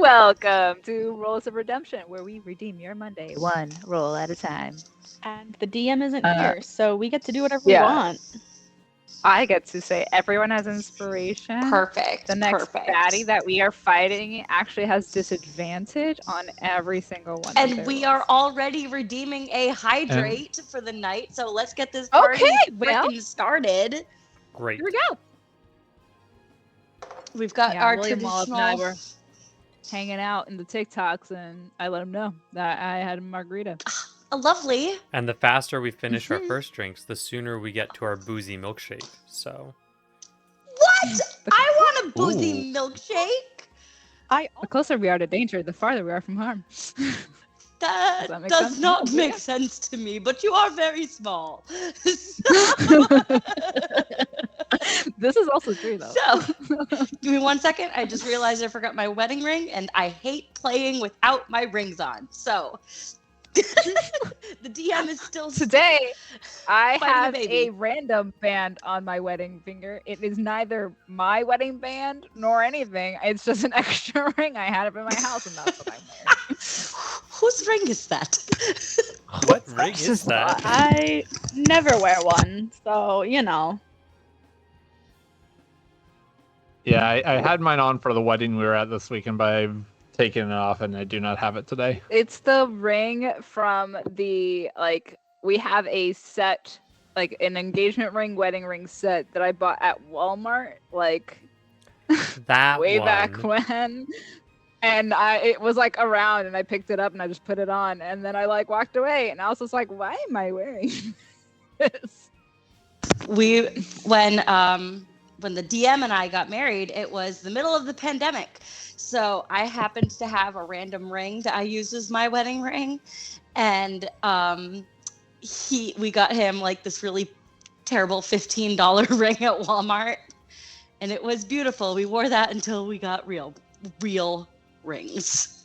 Welcome to Rolls of Redemption, where we redeem your Monday one roll at a time. And the DM isn't Uh, here, so we get to do whatever we yeah. want. I get to say everyone has inspiration. Perfect. The next baddie that we are fighting actually has disadvantage on every single one. And we are already redeeming a hydrate for the night, so let's get this party freaking started. Great. Here we go. We've got our William Wallace traditional. and I were hanging out in the TikToks, and I let him know that I had a margarita. Lovely. And the faster we finish our first drinks, the sooner we get to our boozy milkshake. So. What? I want a boozy milkshake. The closer we are to danger, the farther we are from harm. That does not make sense to me, but you are very small. This is also true, though. So, give me 1 second. I just realized I forgot my wedding ring, and I hate playing without my rings on. So, the DM is still... Today, I have a random band on my wedding finger. It is neither my wedding band nor anything. It's just an extra ring I had up in my house, and that's what I'm wearing. Whose ring is that? What ring is that? I never wear one, so, you know. Yeah, I had mine on for the wedding we were at this weekend, but I've taken it off and I do not have it today. It's the ring from the, we have a set, an engagement ring, wedding ring set that I bought at Walmart, that way one. back when. And it was around, and I picked it up and I just put it on, and then I walked away, and I was just like, why am I wearing this? When the DM and I got married, it was the middle of the pandemic. So I happened to have a random ring that I used as my wedding ring. And we got him this really terrible $15 ring at Walmart. And it was beautiful. We wore that until we got real rings.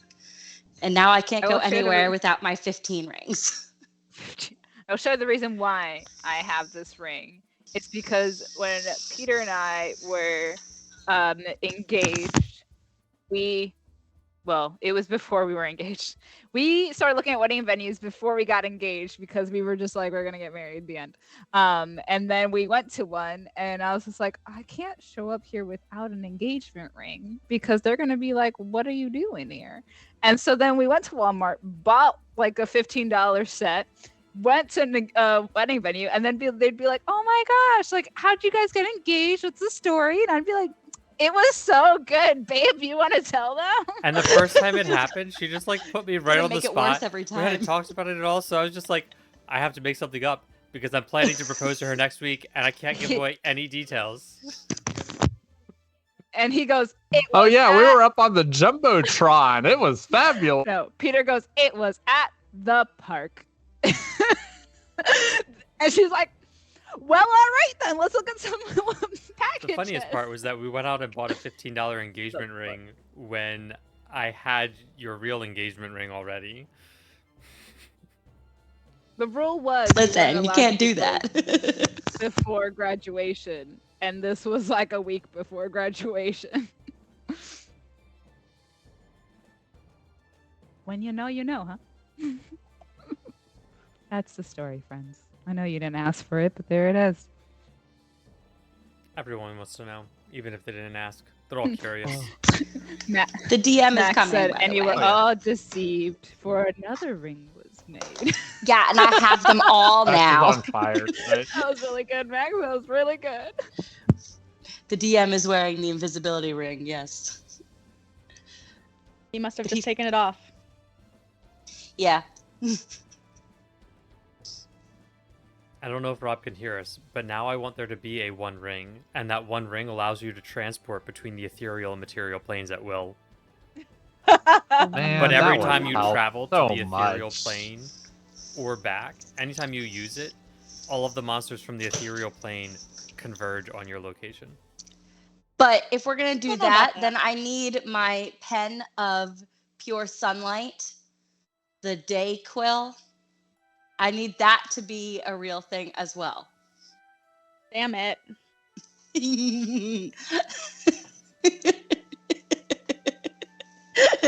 And now I can't go anywhere without my 15 rings. I'll show you the reason why I have this ring. It's because when Peter and I were engaged, it was before we were engaged. We started looking at wedding venues before we got engaged because we were just we're going to get married at the end. And then we went to one, and I was just like, I can't show up here without an engagement ring because they're going to be like, what are you doing here? And so then we went to Walmart, bought a $15 set, went to a wedding venue, and then they'd be like, oh my gosh, how'd you guys get engaged? What's the story? And I'd be like, it was so good, babe. You want to tell them? And the first time it happened, she just put me right on the make it spot. worse every time. We hadn't talked about it at all, so I was just like, I have to make something up because I'm planning to propose to her next week, and I can't give away any details. And he goes, we were up on the Jumbotron. It was fabulous. No, Peter goes, it was at the park. And she's like, well, all right then, let's look at some packages. The funniest part was that we went out and bought a $15 engagement ring when I had your real engagement ring already. The rule was, listen, you can't do that before graduation, and this was a week before graduation. When you know, huh? That's the story, friends. I know you didn't ask for it, but there it is. Everyone wants to know, even if they didn't ask. They're all curious. The DM is coming. Said, and you were all deceived, for another ring was made. Yeah, and I have them all now. On fire. Right? That was really good, Max. That was really good. The DM is wearing the invisibility ring, yes. He must have just taken it off. Yeah. I don't know if Rob can hear us, but now I want there to be a one ring, and that one ring allows you to transport between the ethereal and material planes at will. Man, but every time you travel to so the ethereal much. plane or back, anytime you use it, all of the monsters from the ethereal plane converge on your location. But if we're going to do that, then I need my pen of pure sunlight, the day quill. I need that to be a real thing as well. Damn it.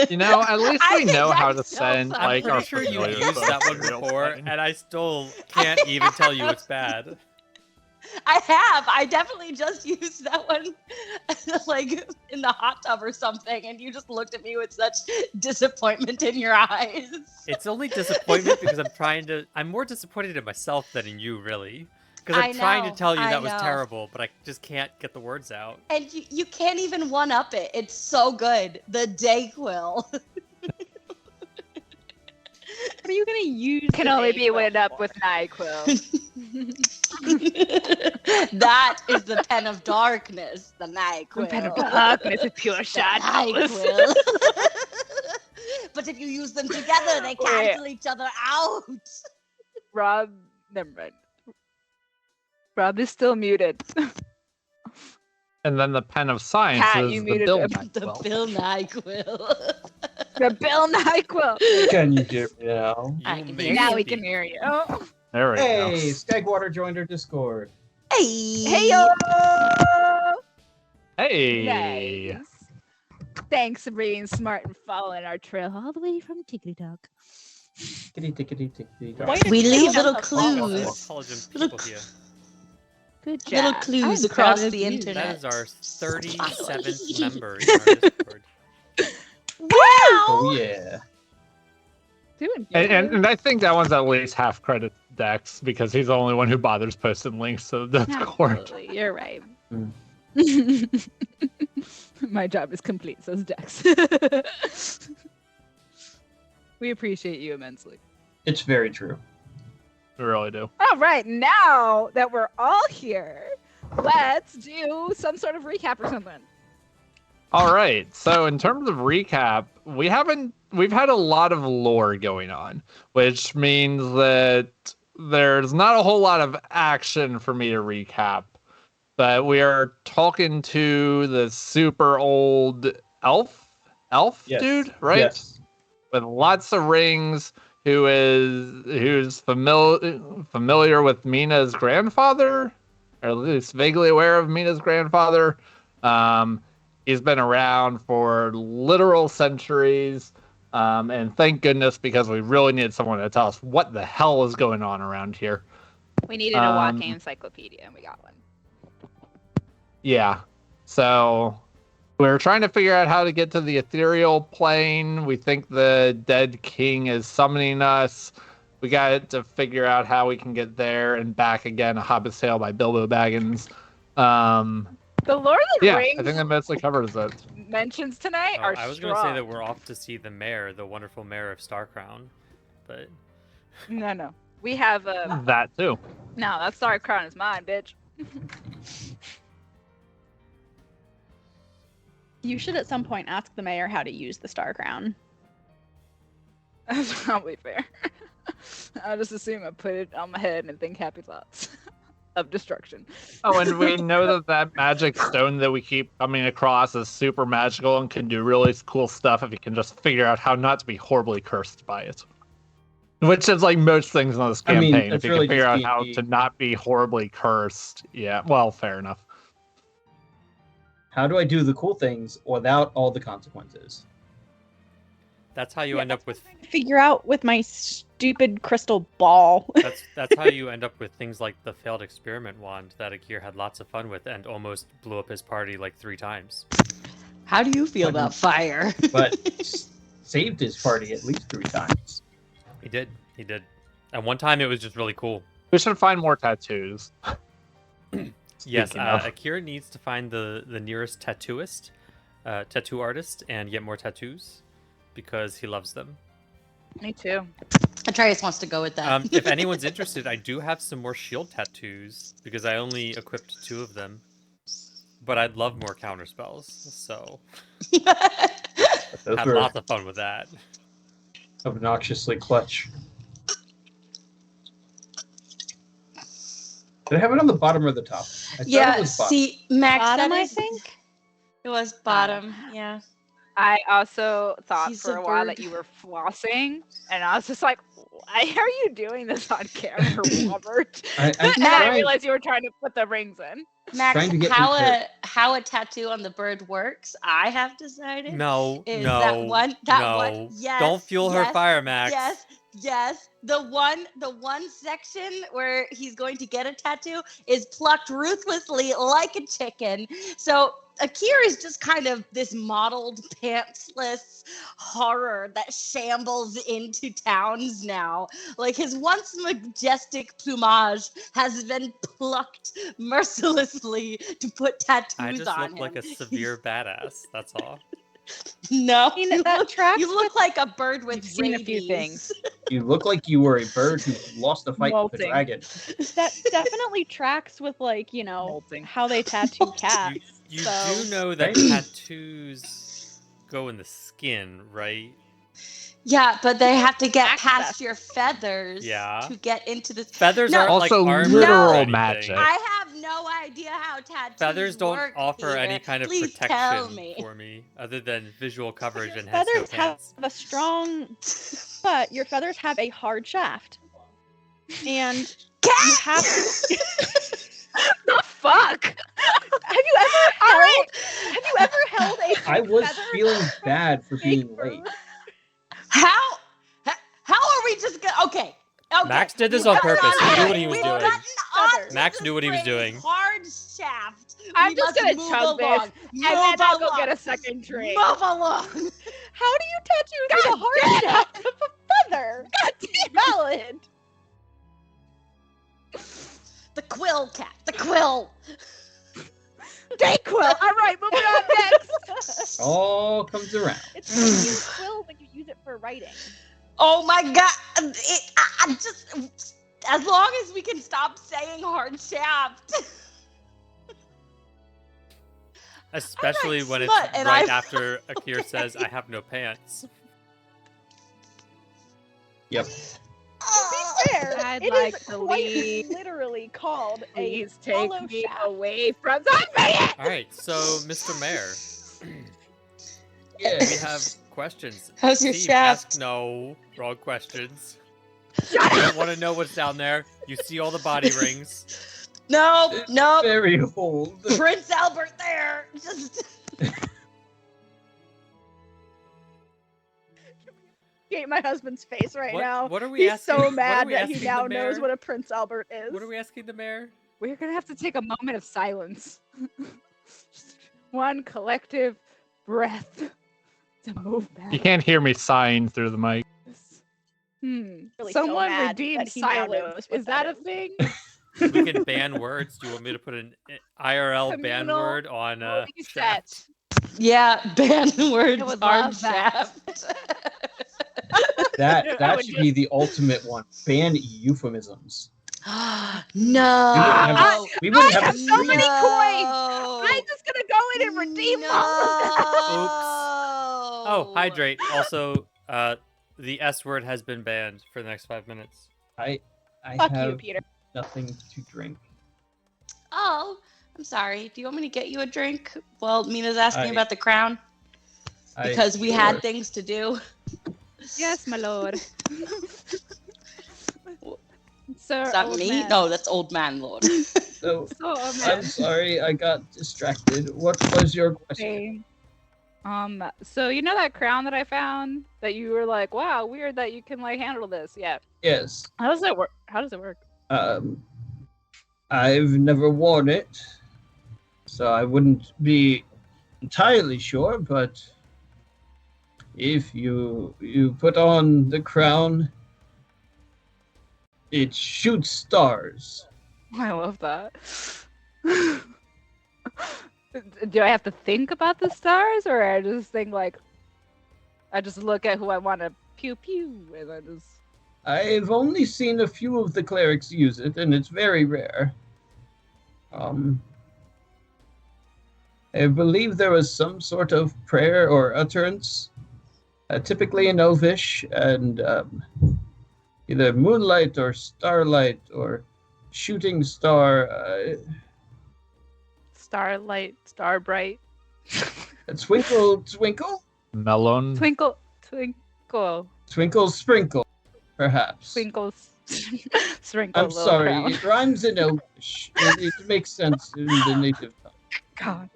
You know, at least I we think know how to that's so send funny. I'm like our pretty sure you familiar used that one material before, plane. and I still can't even tell you it's bad. I have. I definitely just used that one, like in the hot tub or something, and you just looked at me with such disappointment in your eyes. It's only disappointment because I'm more disappointed in myself than in you, really. Because I I'm trying to know, tell you I that was know. terrible, but I just can't get the words out. And you can't even one up it. It's so good. The Dayquil. What are you gonna use? Can the only be Dayquil went up for? with NyQuil. That is the pen of darkness. The NyQuil. Pen of darkness, a pure The shot. NyQuil. But if you use them together, they cancel each other out. Rob, never mind. Rob is still muted. And then the pen of science Cat, is you the muted Bill him. The NyQuil. Bill NyQuil. The Bill NyQuil. Can you hear me now? I You can may hear Now you. we speak. can hear you. There we Hey, go. Skagwater joined our Discord. Hey. Hey yo! Hey. Nice. Thanks for being smart and following our trail all the way from Tickety Talk. Tickety tickety tickety. Why dog. did We you leave say little that? clues. Collagen Little people here. Good job. Little clues I'm across proud of the you. internet. That is our 37th member in our Discord. Wow. Oh yeah. Doing good. And I think that one's at least half credit to Dex because he's the only one who bothers posting links to the Discord. Absolutely, you're right. Mm. My job is complete, says Dex. We appreciate you immensely. It's very true. We really do. All right, now that we're all here, let's do some sort of recap or something. All right. So in terms of recap, we've had a lot of lore going on, which means that there's not a whole lot of action for me to recap. But we are talking to the super old elf Yes. dude, right? Yes. With lots of rings, who's familiar with Mina's grandfather, or at least vaguely aware of Mina's grandfather. He's been around for literal centuries, and thank goodness because we really needed someone to tell us what the hell is going on around here. We needed a walking encyclopedia, and we got one. Yeah, so we're trying to figure out how to get to the ethereal plane. We think the dead king is summoning us. We got to figure out how we can get there and back again. A Hobbit's Tale by Bilbo Baggins. The Lord of the Yeah, Rings I think that mostly covers it. mentions tonight Oh, are I was strong. going to say that we're off to see the mayor, the wonderful mayor of Starcrown, but No. We have a... That too. No, that Star Crown is mine, bitch. You should at some point ask the mayor how to use the star crown. That's probably fair. I'll just assume I put it on my head and think happy thoughts of destruction. Oh, and we know that magic stone that we keep coming across is super magical and can do really cool stuff if you can just figure out how not to be horribly cursed by it. Which is like most things on this I mean, campaign. it's If you really can figure out just how D&D. to not be horribly cursed. Yeah, well, fair enough. How do I do the cool things without all the consequences? that's how you Yeah, end up with Figure out with my stupid crystal ball. that's how you end up with things like the failed experiment wand that Akir had lots of fun with and almost blew up his party like 3 times. How do you feel about fire? But saved his party at least 3 times. He did. And one time it was just really cool. We should find more tattoos. Yes, Speaking of. Akira needs to find the nearest tattooist, tattoo artist, and get more tattoos because he loves them. Me too. Atraius wants to go with that. If anyone's interested, I do have some more shield tattoos because I only equipped 2 of them. But I'd love more counter spells, so Those had were lots of fun with that. obnoxiously clutch. Did I have it on the bottom or the top? I thought it Yeah, was bottom. see, Max, Bottom, that I is- think. It was bottom, yeah. I also thought She's for a a while bird. that you were flossing, and I was just like, why are you doing this on camera, Robert? I'm And then I trying- realized you were trying to put the rings in. Max, trying to get how a tattoo on the bird works, I have decided. No, Is no, that one? no. Yes. Don't fuel her yes, fire, Max. Yes. The one section where he's going to get a tattoo is plucked ruthlessly like a chicken. So Akira is just kind of this mottled, pantsless horror that shambles into towns now. Like his once majestic plumage has been plucked mercilessly to put tattoos I just on look him. like a severe badass. That's all. No, I mean, that tracks you look like a bird with We've seen a few rabies. things. You look like you were a bird who lost a fight with a Molting. dragon. That definitely tracks with like, Molting. how they tattoo cats. You So- do know that Right. tattoos go in the skin, right? Yeah, but they have to get Access. past your feathers Yeah. to get into the. Feathers No. aren't Also, like armor literal or anything. magic. I have no idea how tattoos Feathers don't work, offer Peter. any kind of Please tell protection me. for me, other than visual coverage and hence no Feathers have pants. a strong, but your feathers have a hard shaft, and you have. The fuck? Have you ever held a? I was feather feeling bad for being fake late. bird? How are we just gonna? Okay. Max did this We've on gotten purpose. on- He knew what he was we've doing. gotten onto Max this knew what he was phrase, doing. Hard shaft. I'm We just must gonna move chug this, along. and Move then I'll go along. get a second drink. Move along. How do you tattoo the God hard shaft of a feather? Valid. The quill cat. The quill. Dayquil. All right, moving on next. All comes around. It's when you use quill when you use it for writing. Oh my god! I just, as long as we can stop saying hard shaft. Especially when it's smut, and right I- after Akira Okay. says, I have no pants. Yep. To be fair, I'd it like is to quite leave. literally called Please a take hollow me shaft. away from that. Alright, so, Mr. Mayor, Yeah. we have questions. How's your Steve, shaft? ask no wrong questions. You don't want to know what's down there. You see all the body rings. No, no. Very old. Prince Albert there. Just. Hate my husband's face right now. What are we He's asking? so what are mad we that he asking now the knows mayor? what a Prince Albert is. What are we asking the mayor? We're gonna have to take a moment of silence. Just one collective breath to move back. You can't hear me sighing through the mic. Really so Someone mad redeem that he now silence. knows what Is that a is. thing? We can ban words. Do you want me to put an IRL ban Communal word on Police shaft? set. Yeah, ban the word I would hard love that. shaft. That would should be the ultimate one. Ban euphemisms. No. We wouldn't I have have a so street. many coins. No. I'm just gonna go in and redeem no. all of Oh, hydrate. Also, the S word has been banned for the next 5 minutes. I Fuck you, have Peter. nothing to drink. Oh, I'm sorry. Do you want me to get you a drink? Well, Mina's asking I- about the crown I- because we sure. had things to do. Yes, my lord. Sir, Is that old me? man. No, that's old man lord. So, So, old I'm man. sorry, I got distracted. What was your question? Okay. So you know that crown that I found that you were like, wow, weird that you can like handle this. Yeah. Yes. How does it work? How does it work? I've never worn it, so I wouldn't be entirely sure, but if you put on the crown, it shoots stars. I love that. Do I have to think about the stars, or I just think like, I just look at who I want to pew pew, and I just. I've only seen a few of the clerics use it, and it's very rare. I believe there was some sort of prayer or utterance, typically in Elvish, and either moonlight or starlight or shooting star. Starlight, star bright, Twinkle, twinkle, Melon. twinkle, twinkle, twinkle, sprinkle, perhaps. twinkle, Sprinkle a I'm little sorry, crown. it rhymes in Elvish. It makes sense in the native tongue. God.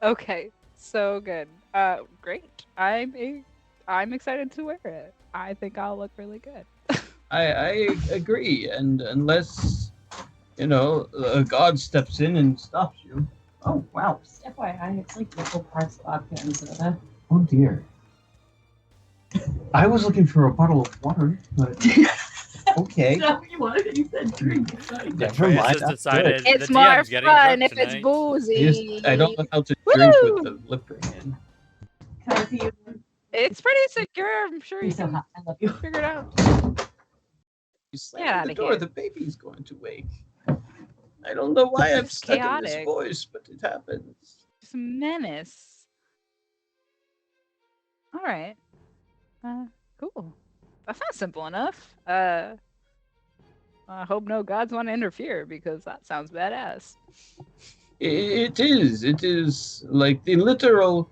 Okay, so good. Great. I'm excited to wear it. I think I'll look really good. I agree, and unless, a god steps in and stops you. Oh, wow. Just FYI, it's like local parts vodka and soda. Oh dear. I was looking for a bottle of water, but okay. So you wanted, you said drink. It's not Never Atraius mind. has I'm decided good. It's the more DM's getting fun drunk if it's tonight. boozy. I don't know how to drink Woo! with the liquor in. Can I see you? It's pretty secure. I'm sure You're you so can hot. I love you. figure it out. You Get slam outta the door, here. the baby's going to wake. I don't know why I'm It's stuck in this chaotic. voice, but it happens. Just a menace. All right. Cool. That's not simple enough. I hope no gods want to interfere because that sounds badass. It is like the literal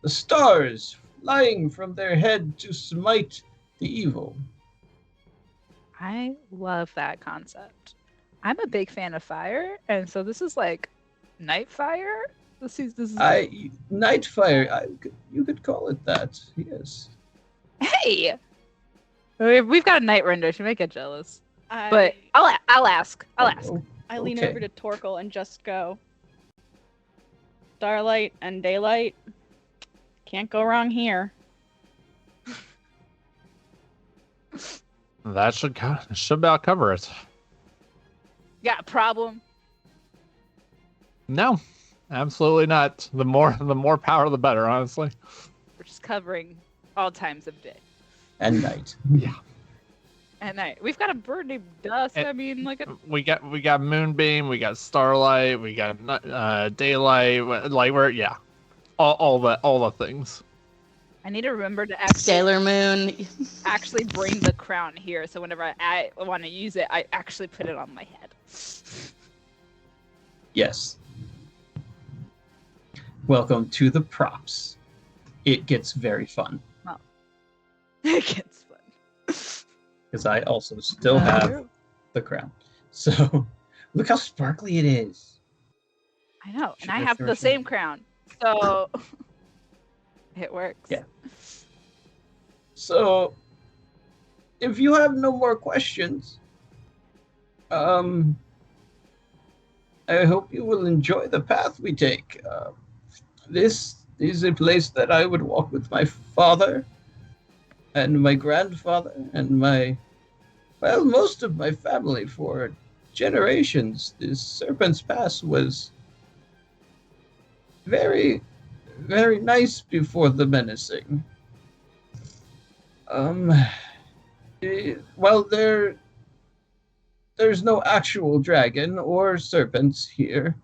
stars flying from their head to smite the evil. I love that concept. I'm a big fan of fire, and so this is like night fire. This is Nightfire. You could call it that. Yes. Hey, we've got a night render. She might get jealous, but I I'll ask. I'll ask. Oh, lean okay. over to Torkel and just go. Starlight and daylight. Can't go wrong here. That should about cover it. Got a problem? No, absolutely not. The more power, the better. Honestly. We're just covering all times of day And night. Yeah. and night. We've got a bird named Dusk. I mean, like We got moonbeam. We got starlight. We got daylight. Like all the things. I need to remember to Sailor Moon. actually bring the crown here, so whenever I want to use it, I actually put it on my head. Yes. Welcome to the props. It gets very fun. It gets fun. Because I also still have the crown. So look how sparkly it is. I know, Should and I I have throw the some- same crown, so it works. Yeah. So if you have no more questions, I hope you will enjoy the path we take. This is a place that I would walk with my father and my grandfather and most of my family for generations. This Serpent's Pass was very, very nice before the menacing. There's no actual dragon or serpents here.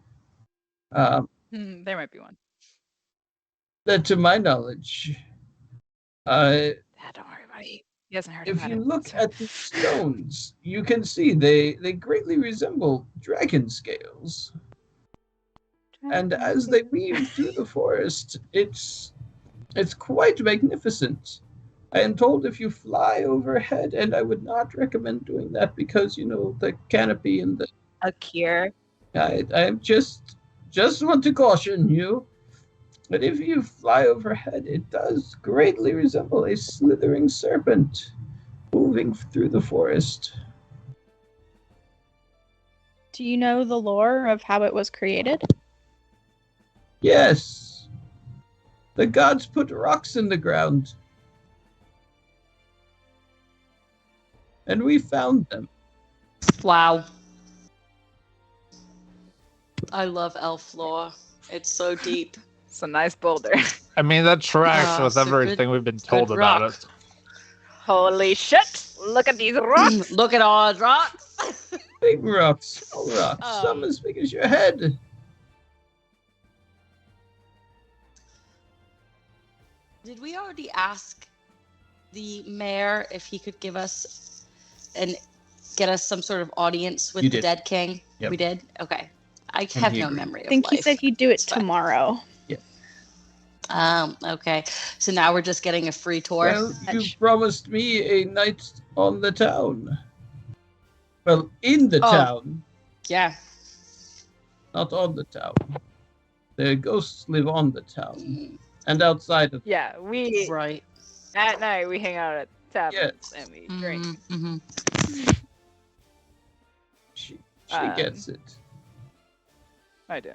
There might be one. That, to my knowledge, Don't worry about it. He hasn't heard if about you it. look so- at the stones, you can see they greatly resemble dragon scales. And as they weave through the forest, it's quite magnificent. I am told if you fly overhead, and I would not recommend doing that because the canopy and the. a cure. I just want to caution you. But if you fly overhead, it does greatly resemble a slithering serpent moving through the forest. Do you know the lore of how it was created? Yes. The gods put rocks in the ground. And we found them. Wow. I love elf lore. It's so deep. It's a nice boulder. I mean, that tracks with it's a good- everything we've been told good about rock. it. Holy shit! Look at these rocks. Look at all the rocks. Big rocks, small rocks, some as big as your head. Did we already ask the mayor if he could give us and get us some sort of audience with You the did. dead king? Yep. We did? Okay. I And have he no agreed. memory of I think he life. said he'd do it It's fine. tomorrow. Okay. So now we're just getting a free tour. Well, you promised me a night on the town. Well, in the Oh. town, Yeah. not on the town. The ghosts live on the town and outside of. Yeah, we Right. at night we hang out at taverns Yes. and we drink. Mm-hmm. She Um, gets it. I do.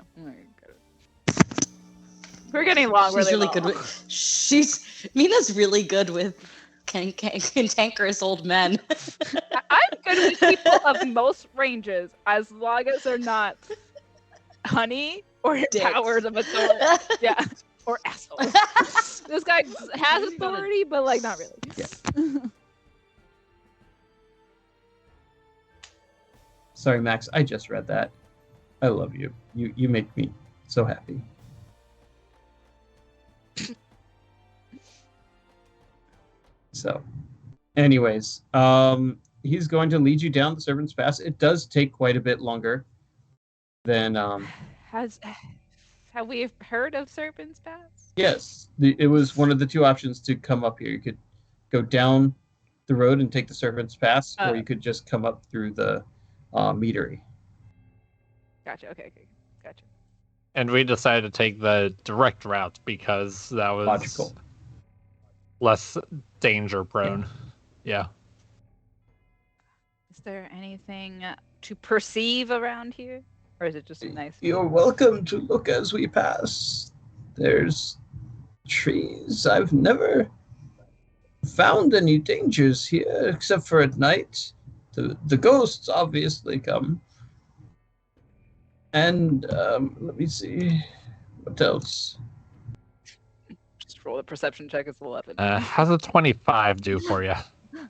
We're getting along She's really well. good with. Mina's really good with cantankerous old men. I'm good with people of most ranges as long as they're not honey or Dicks. powers of authority. Yeah, or assholes. This guy has authority, but like not really. Yeah. Sorry, Max. I just read that. I love you. You make me so happy. So, anyways, he's going to lead you down the Serpent's Pass. It does take quite a bit longer than Have we heard of Serpent's Pass? Yes, it was one of the two options to come up here. You could go down the road and take the Serpent's Pass, or you could just come up through the meadery. Gotcha. Okay. Gotcha. And we decided to take the direct route because that was Logical. less danger prone. Yeah. Is there anything to perceive around here, or is it just nice? You're welcome to look as we pass. There's trees. I've never found any dangers here except for at night. The ghosts obviously come. And let me see. What else? Just roll a perception check. It's 11. How's a 25 do for you?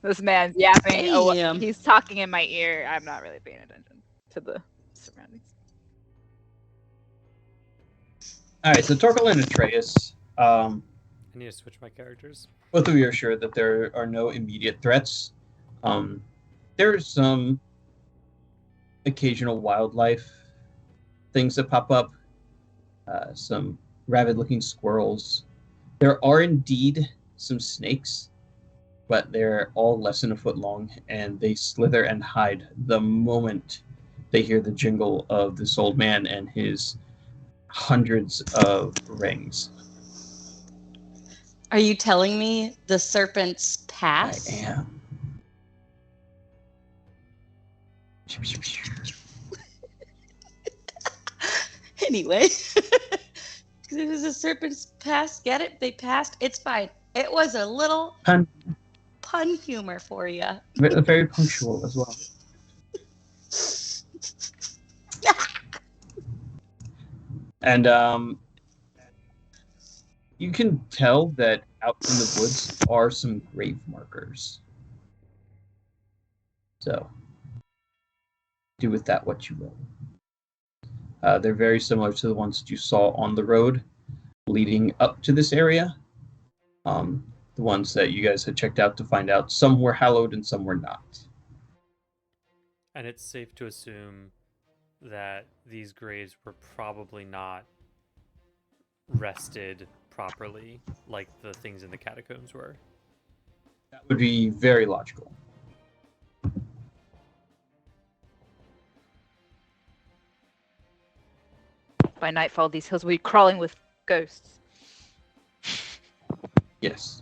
This man's yapping. Oh, Damn. he's talking in my ear. I'm not really paying attention to the surroundings. All right, so Torkel and Atraius, I need to switch my characters. both of you are sure that there are no immediate threats. There's some occasional wildlife things that pop up, some rabid-looking squirrels. There are indeed some snakes, but they're all less than a foot long, and they slither and hide the moment they hear the jingle of this old man and his hundreds of rings. Are you telling me the Serpent's Pass? I am. Anyway, there's a Serpent's Pass. Get it? They passed. It's fine. It was a little pun humor for you. Very punctual as well. And you can tell that out in the woods are some grave markers. So, do with that what you will. They're very similar to the ones that you saw on the road leading up to this area. The ones that you guys had checked out to find out some were hallowed and some were not. And it's safe to assume that these graves were probably not rested properly like the things in the catacombs were. That would be very logical. By nightfall, these hills will be crawling with ghosts. Yes.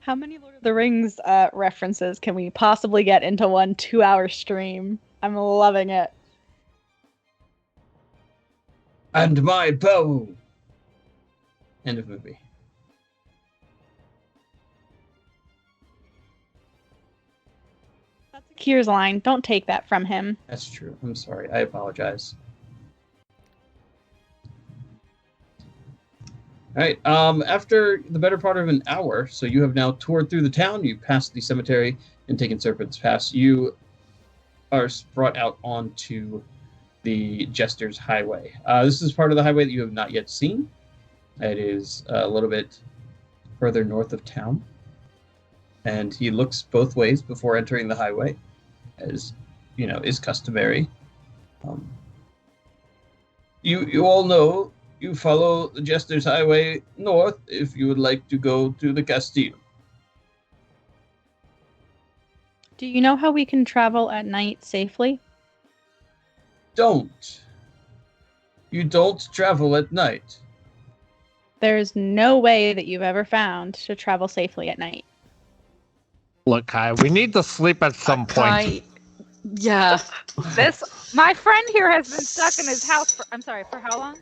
How many Lord of the Rings references can we possibly get into one 2-hour stream? I'm loving it. And my bow. End of movie. That's Kier's line. Don't take that from him. That's true. I'm sorry. I apologize. All right. After the better part of an hour, so you have now toured through the town. You passed the cemetery and taken Serpent's Pass. You are brought out onto the Jester's Highway. This is part of the highway that you have not yet seen. It is a little bit further north of town. And he looks both ways before entering the highway, as you know is customary. You all know you follow the Jester's Highway north if you would like to go to the Castile. Do you know how we can travel at night safely? Don't. You don't travel at night. There's no way that you've ever found to travel safely at night. Look, Kai, we need to sleep at some point. Yeah. My friend here has been stuck in his house for, I'm sorry, for how long?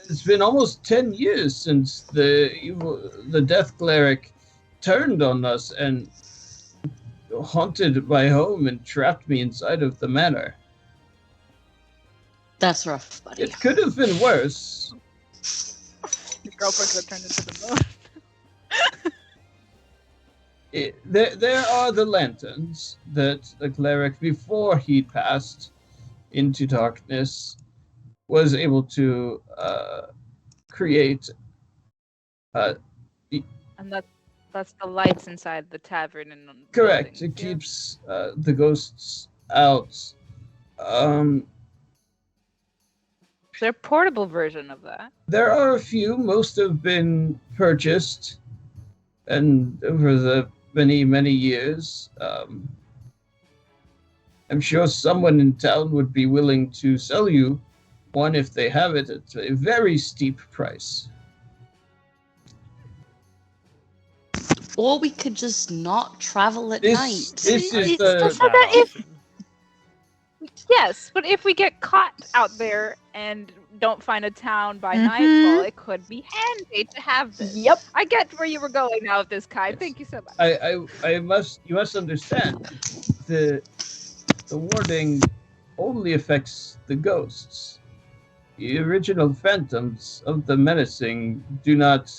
It's been almost 10 years since the Death Cleric turned on us and haunted my home and trapped me inside of the manor. That's rough, buddy. It could have been worse. Your girlfriend could have turned into the moon. There are the lanterns that the cleric, before he passed into darkness, was able to create. And that's the lights inside the tavern and Correct. buildings, It keeps the ghosts out. They're a portable version of that. There are a few. Most have been purchased, and over the many years, I'm sure someone in town would be willing to sell you one if they have it at a very steep price. Or we could just not travel at night. This is It's the just that if yes, but if we get caught out there and don't find a town by nightfall, it could be handy to have this. Yep. I get where you were going now with this, Kai. Thank you so much. you must understand the warding only affects the ghosts. The original phantoms of the menacing do not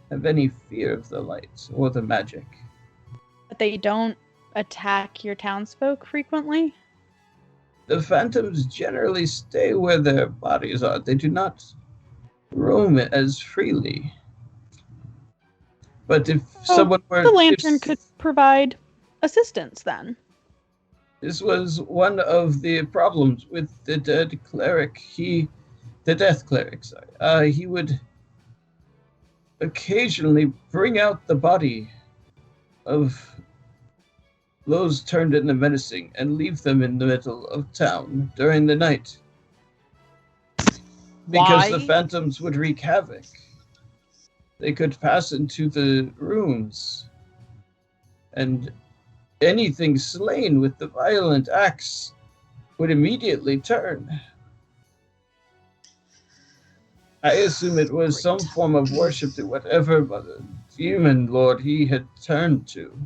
have any fear of the light or the magic. But they don't attack your townsfolk frequently? The phantoms generally stay where their bodies are. They do not roam as freely. But if someone were... The lantern could provide assistance then. This was one of the problems with the dead cleric. The death cleric, sorry. He would occasionally bring out the body of those turned into menacing and leave them in the middle of town during the night. Because the phantoms would wreak havoc. They could pass into the rooms, and anything slain with the violent axe would immediately turn. I assume it was some form of worship to whatever demon lord he had turned to.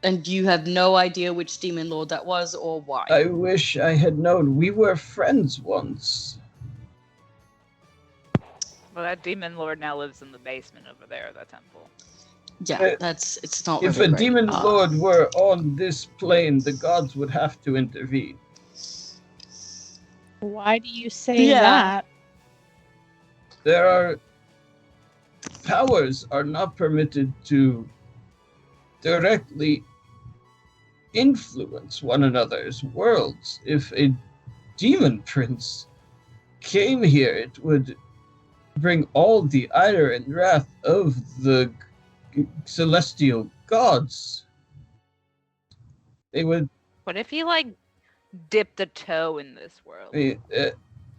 And you have no idea which demon lord that was or why. I wish I had known. We were friends once. Well, that demon lord now lives in the basement over there of the temple. Yeah, it's not If really a great. demon lord were on this plane, the gods would have to intervene. Why do you say that? There are powers are not permitted to directly influence one another's worlds. If a demon prince came here, it would bring all the ire and wrath of the celestial gods. They would... What if he, dipped a toe in this world?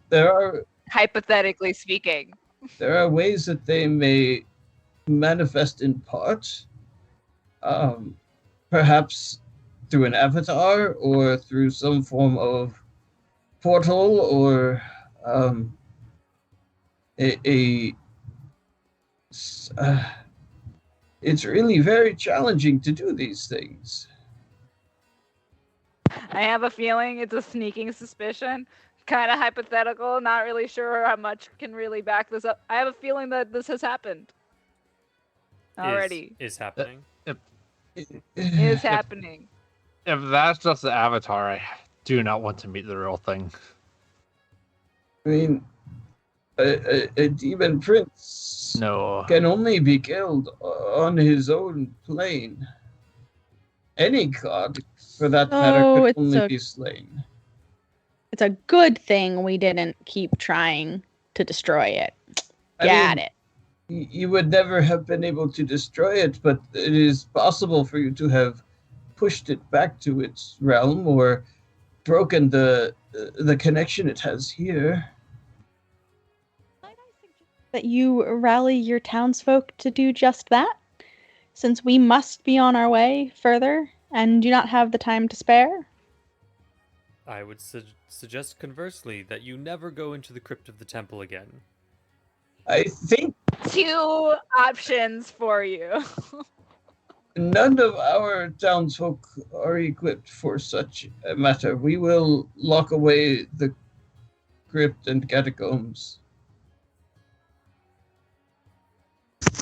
There are... Hypothetically speaking. There are ways that they may manifest in part. Perhaps through an avatar or through some form of portal or it's really very challenging to do these things. I have a feeling it's a sneaking suspicion. Kind of hypothetical, not really sure how much can really back this up. I have a feeling that this has happened. Already. Is happening. Is happening. If that's just the avatar, I do not want to meet the real thing. I mean, a demon prince can only be killed on his own plane. Any god, for that matter, could only be slain. It's a good thing we didn't keep trying to destroy it. Got it. You would never have been able to destroy it, but it is possible for you to have pushed it back to its realm or broken the connection it has here. Might I suggest that you rally your townsfolk to do just that, since we must be on our way further and do not have the time to spare? I would suggest conversely that you never go into the crypt of the temple again. I think 2 options for you. none of our townsfolk are equipped for such a matter. We will lock away the crypt and catacombs.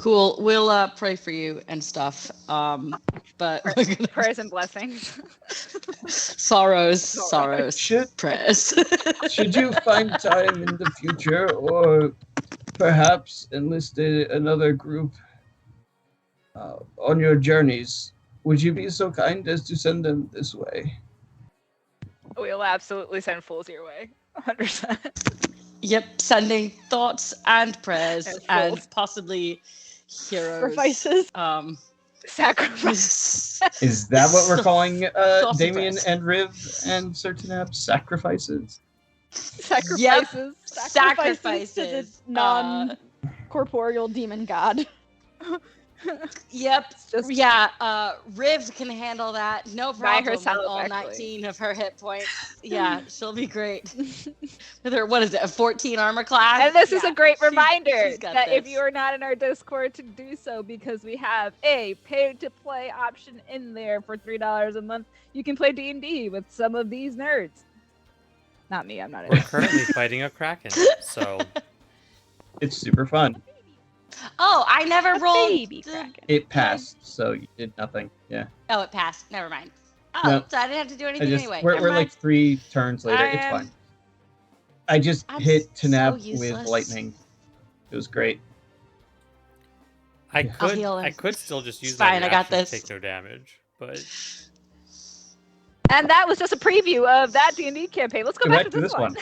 Cool. We'll pray for you and stuff. But Prayers and blessings. sorrows, Should prayers. should you find time in the future, or perhaps enlist another group on your journeys, would you be so kind as to send them this way? We'll absolutely send fools your way. 100%. Yep, sending thoughts and prayers And and fools. possibly heroes. Sacrifices. Sacrifice. Is that what we're calling Saucy Damien press. and Riv and Certinab? Sacrifices? Sacrifices. Sacrifices to the non-corporeal demon god. Yep. Just Yeah, Riv can handle that. No Buy problem. her With all salad, 19 of her hit points. Yeah, she'll be great. With her, what is it, a 14 armor class? And this is Yeah, a great she- reminder she's got that if this. you are not in our Discord to do so, because we have a pay-to-play option in there for $3 a month, you can play D&D with some of these nerds. Not me, I'm not in We're it. currently fighting a kraken, so It's super fun. Oh, I never A rolled. baby the- kraken. It passed, so you did nothing. Yeah. Oh, it passed. Never mind. Oh, No. so I didn't have to do I anything just anyway. we're Never like mind. 3 turns later. I It's am- fine. I just I'm hit so Tanab with useless. lightning. It was great. I Yeah. I'll could heal him. I could still just use It's my fine, I got reaction to this. take no damage, but And that was just a preview of that D&D campaign. Let's go back to this one.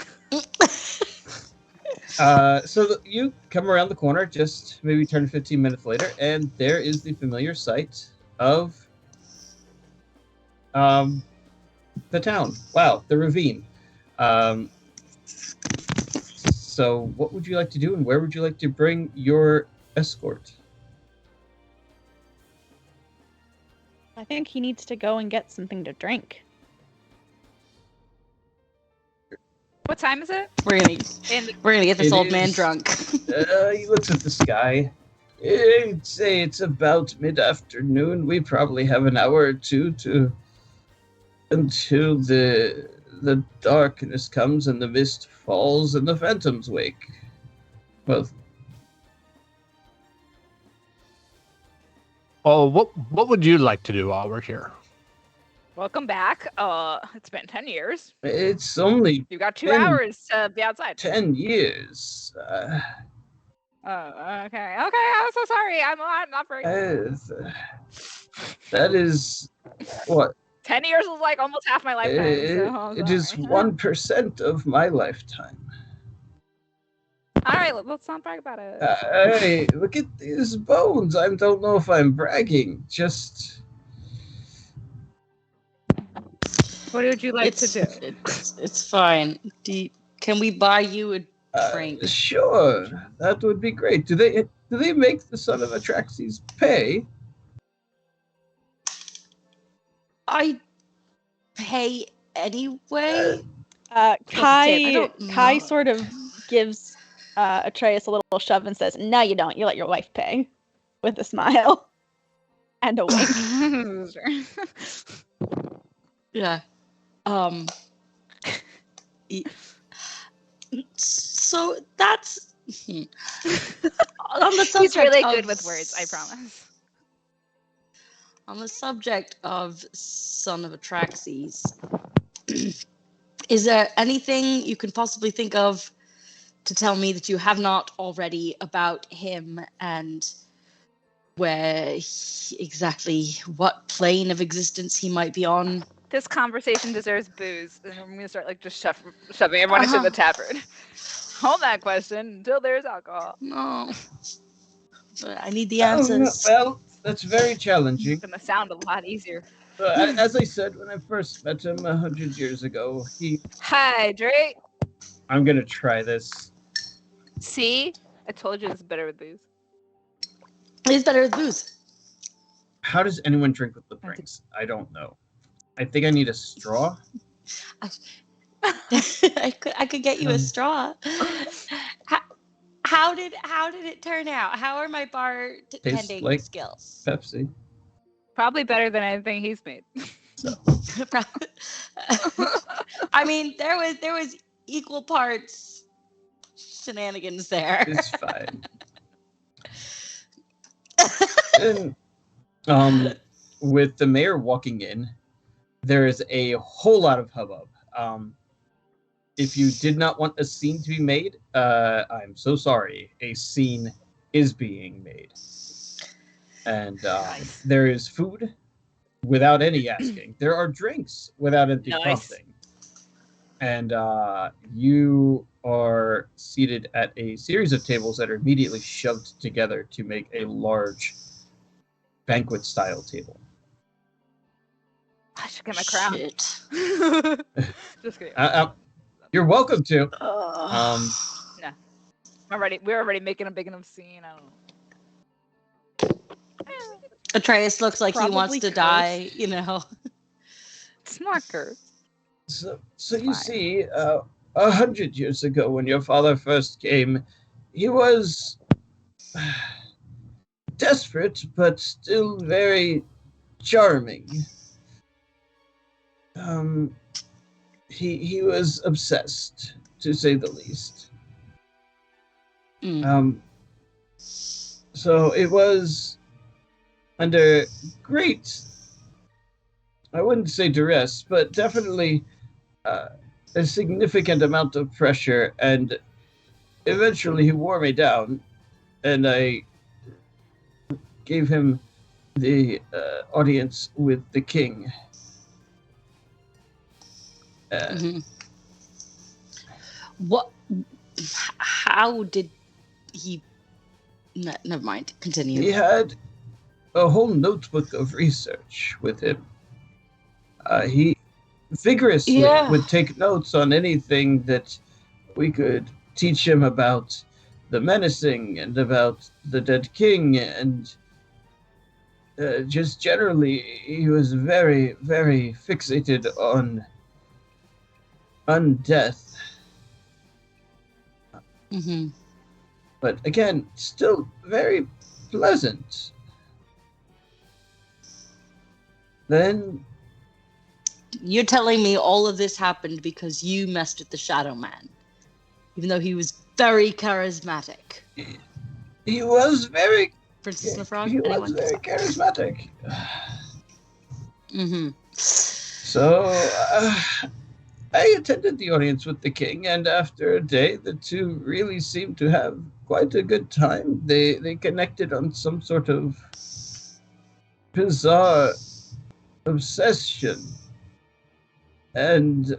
You come around the corner, just maybe turn 15 minutes later, and there is the familiar sight of the town. Wow, the ravine. So what would you like to do, and where would you like to bring your escort? I think he needs to go and get something to drink. What time is it? We're gonna get this It old man is- drunk. He looks at the sky. I'd say it's about mid-afternoon. We probably have an hour or two until the darkness comes and the mist falls and the phantoms wake. Well, Oh, what would you like to do while we're here? Welcome back. It's been 10 years. it's only You've got 2 10 hours to be outside. 10 years. Oh, okay. I'm so sorry. I'm not very. That is what 10 years is like almost half my lifetime. So I'm it is sorry. 1% of my lifetime. All right, let's not brag about it. Hey, look at these bones. I don't know if I'm bragging. Just What would you like to do? It's fine. Can we buy you a drink? sure, that would be great. Do they make the son of Atraxese pay? I pay anyway. Kai don't Kai know. sort of gives Atraius a little shove and says, "No, you don't. You let your wife pay," with a smile and a wink. Yeah. So that's on the subject. He's really of good with words, I promise. On the subject of Son of Atraxes, is there anything you can possibly think of to tell me that you have not already about him and exactly what plane of existence he might be on? This conversation deserves booze, and I'm gonna start like just shoving everyone into the tavern. Hold that question until there's alcohol. No. I need the answers. Well, that's very It's challenging. gonna sound a lot easier. As I said when I first met him 100 years ago, Hydrate. I'm gonna try this. See, I told you it's better with booze. It's better with booze. How does anyone drink with the drinks? I don't know. I think I need a straw. I could get you a straw. How did it turn out? How are my bartending like skills? Pepsi. Probably better than anything he's made. I mean, there was equal parts shenanigans there. It's fine. And with the mayor walking in, there is a whole lot of hubbub. If you did not want a scene to be made, I'm so sorry. A scene is being made. And there is food without any asking. There are drinks without any prompting. And you are seated at a series of tables that are immediately shoved together to make a large banquet-style table. I should get my crown. Shit. Just kidding. You're welcome to. Nah. We're already making a big enough scene. I don't know. Atraius looks like he wants Probably to cursed. die, you know. It's not cursed. So you Fine. see, 100 years ago when your father first came, he was desperate but still very charming. He was obsessed, to say the least. So it was under great, I wouldn't say duress, but definitely a significant amount of pressure, and eventually he wore me down, and I gave him the audience with the king. What? How did he? Never mind. Continue. He had a whole notebook of research with him. He vigorously would take notes on anything that we could teach him about the menacing and about the dead king, and just generally he was very, very fixated on death. But again, still very pleasant. Then You're telling me all of this happened because you messed with the Shadow Man, even though he was very charismatic. he was very Princess Lefrog? he was Anyone? very charismatic. Mm-hmm. So I attended the audience with the king, and after a day, the two really seemed to have quite a good time. They connected on some sort of bizarre obsession. And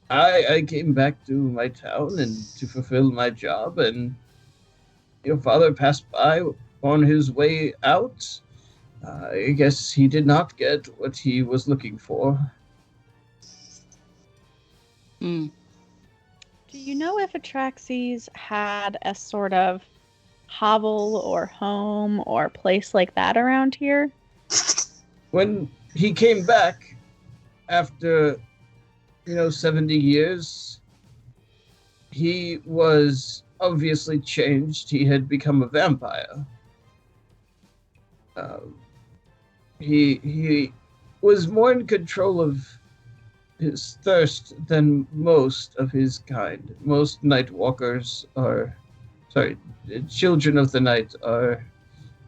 I came back to my town and to fulfill my job, and your father passed by on his way out. I guess he did not get what he was looking for. Mm. Do you know if Atraxese had a sort of hovel or home or place like that around here? When he came back after, 70 years, he was obviously changed. He had become a vampire. He was more in control of his thirst than most of his kind. Most children of the night are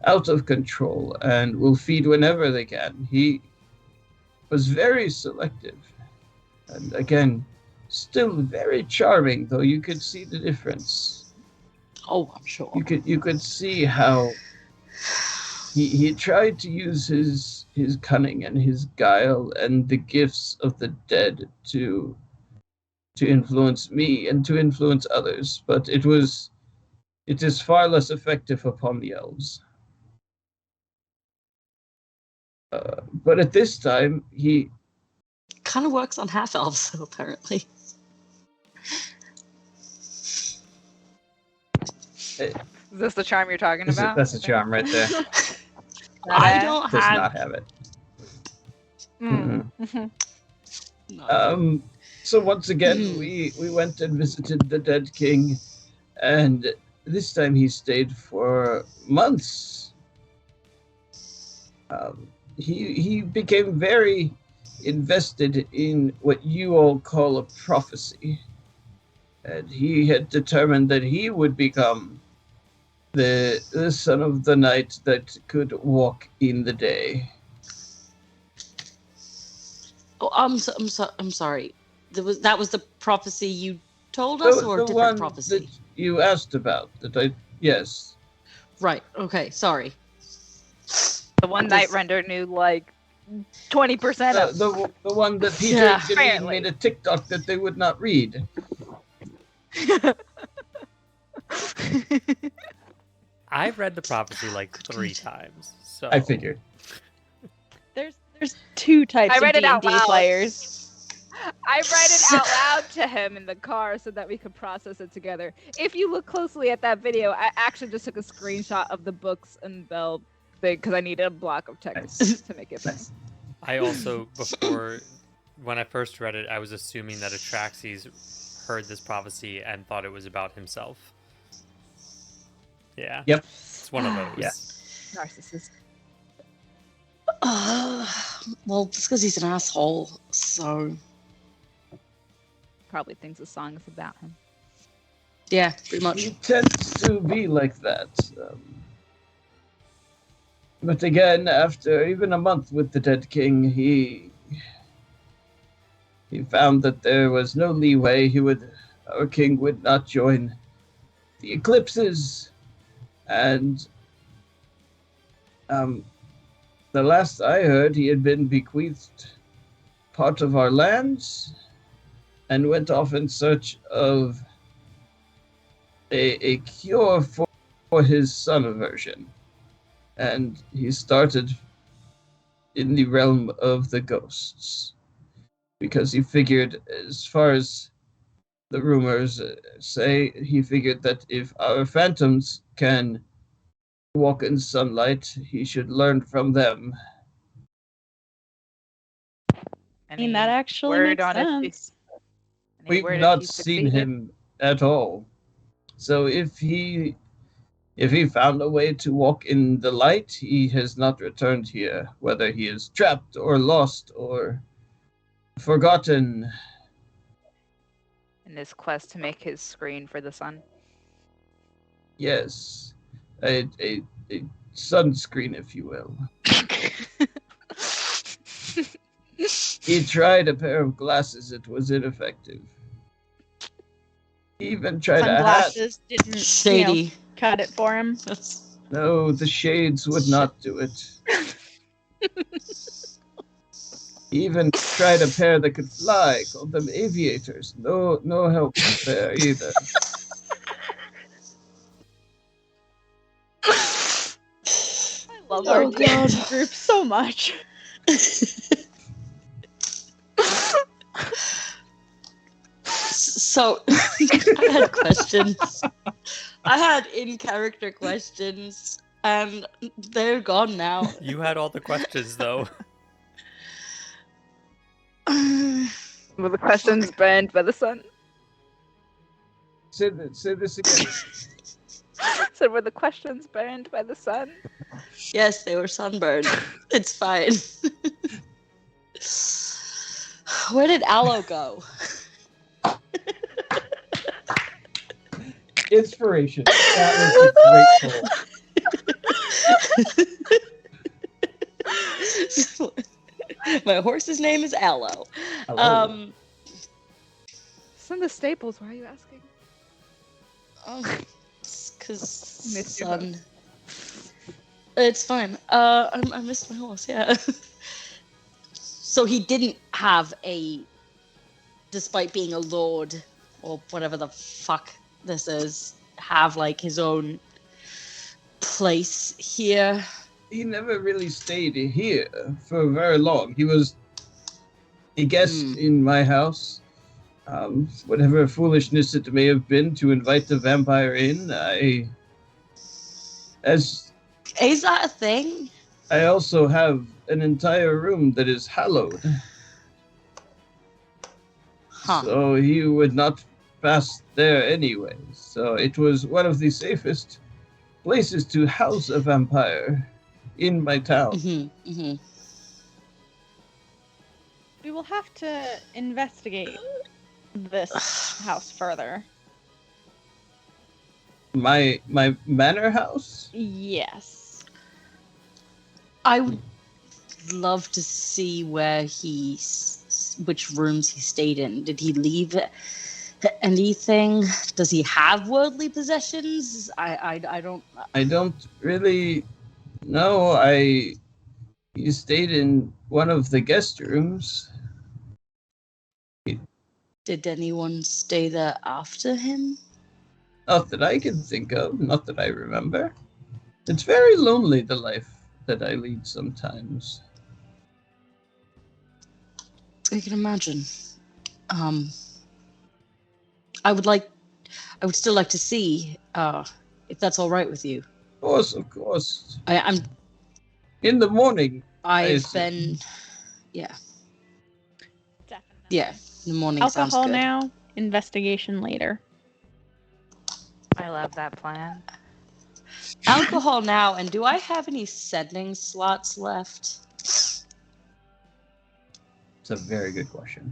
out of control and will feed whenever they can. He was very selective. And again, still very charming, though you could see the difference. Oh, I'm sure. You could see how he tried to use his cunning and his guile and the gifts of the dead to influence me and to influence others, but it was it is far less effective upon the elves. But at this time, he Kind of works on half elves, apparently. Is this the charm you're talking about? that's a charm right there. I don't Does have. not have it. Mm. No. So once again, we went and visited the dead king, and this time he stayed for months. He became very invested in what you all call a prophecy, and he had determined that he would become the son of the night that could walk in the day. Oh, I'm sorry. That was the prophecy you told us, or a The different one prophecy? that you asked about. Yes. Right. Okay. Sorry. The one Night Render knew like 20% of. The one that Peter Yeah. and Janine made a TikTok that they would not read. I've read the prophecy like 3 times. So I figured. There's two types I read of it out D&D loud. players. I read it out loud to him in the car so that we could process it together. If you look closely at that video, I actually just took a screenshot of the books and bell thing because I needed a block of text to make it fit. I also, before, when I first read it, I was assuming that Atraxese heard this prophecy and thought it was about himself. Yeah. Yep. It's one of those. Yeah. Narcissist. Well, it's because he's an asshole. So Probably thinks the song is about him. yeah, pretty much. He tends to be like that. But again, after even a month with the dead king, he found that there was no leeway. Our king would not join the eclipses, and the last I heard, he had been bequeathed part of our lands and went off in search of a cure for his sun aversion. And he started in the realm of the ghosts because he figured, as far as the rumors say, he figured that if our phantoms can walk in sunlight, he should learn from them. I mean, that actually word makes on if he- sense. any We've word if not he seen succeeded? him at all. So if he found a way to walk in the light, he has not returned here, whether he is trapped or lost or forgotten. In his quest to make his screen for the sun. Yes, a sunscreen, if you will. He tried a pair of glasses; it was ineffective. He even tried a hat. Sunglasses didn't Shady. cut it for him. No, the shades would not do it. He even tried a pair that could fly, called them aviators. No help there either. I love our D&D group so much. So I had questions. I had in-character questions, and they're gone now. You had all the questions, though. Were the questions burned by the sun? Say this again. So were the questions burned by the sun? Yes, they were sunburned. It's fine. Where did Aloe go? Inspiration. That was a great pull. My horse's name is Aloe. Hello. It's in the staples. Why are you asking? Because Missed your sun. It's fine. I missed my horse. Yeah. So he didn't have despite being a lord or whatever the fuck this is. have like his own place here? He never really stayed here for very long. He was a guest in my house. Whatever foolishness it may have been to invite the vampire in, Is that a thing? I also have an entire room that is hallowed. Huh. So he would not pass there anyway. So it was one of the safest places to house a vampire in my town. We will have to investigate this house further. My manor house? Yes. I would love to see which rooms he stayed in. Did he leave anything? Does he have worldly possessions? I don't. I don't really know. He stayed in one of the guest rooms. Did anyone stay there after him? Not that I can think of, not that I remember. It's very lonely, the life that I lead sometimes. I can imagine. I would still like to see, if that's all right with you. Of course. I'm In the morning. I've been, yeah. Definitely. Yeah, in the morning sounds Alcohol good. now, investigation later. I love that plan. Alcohol now, and do I have any sending slots left? It's a very good question.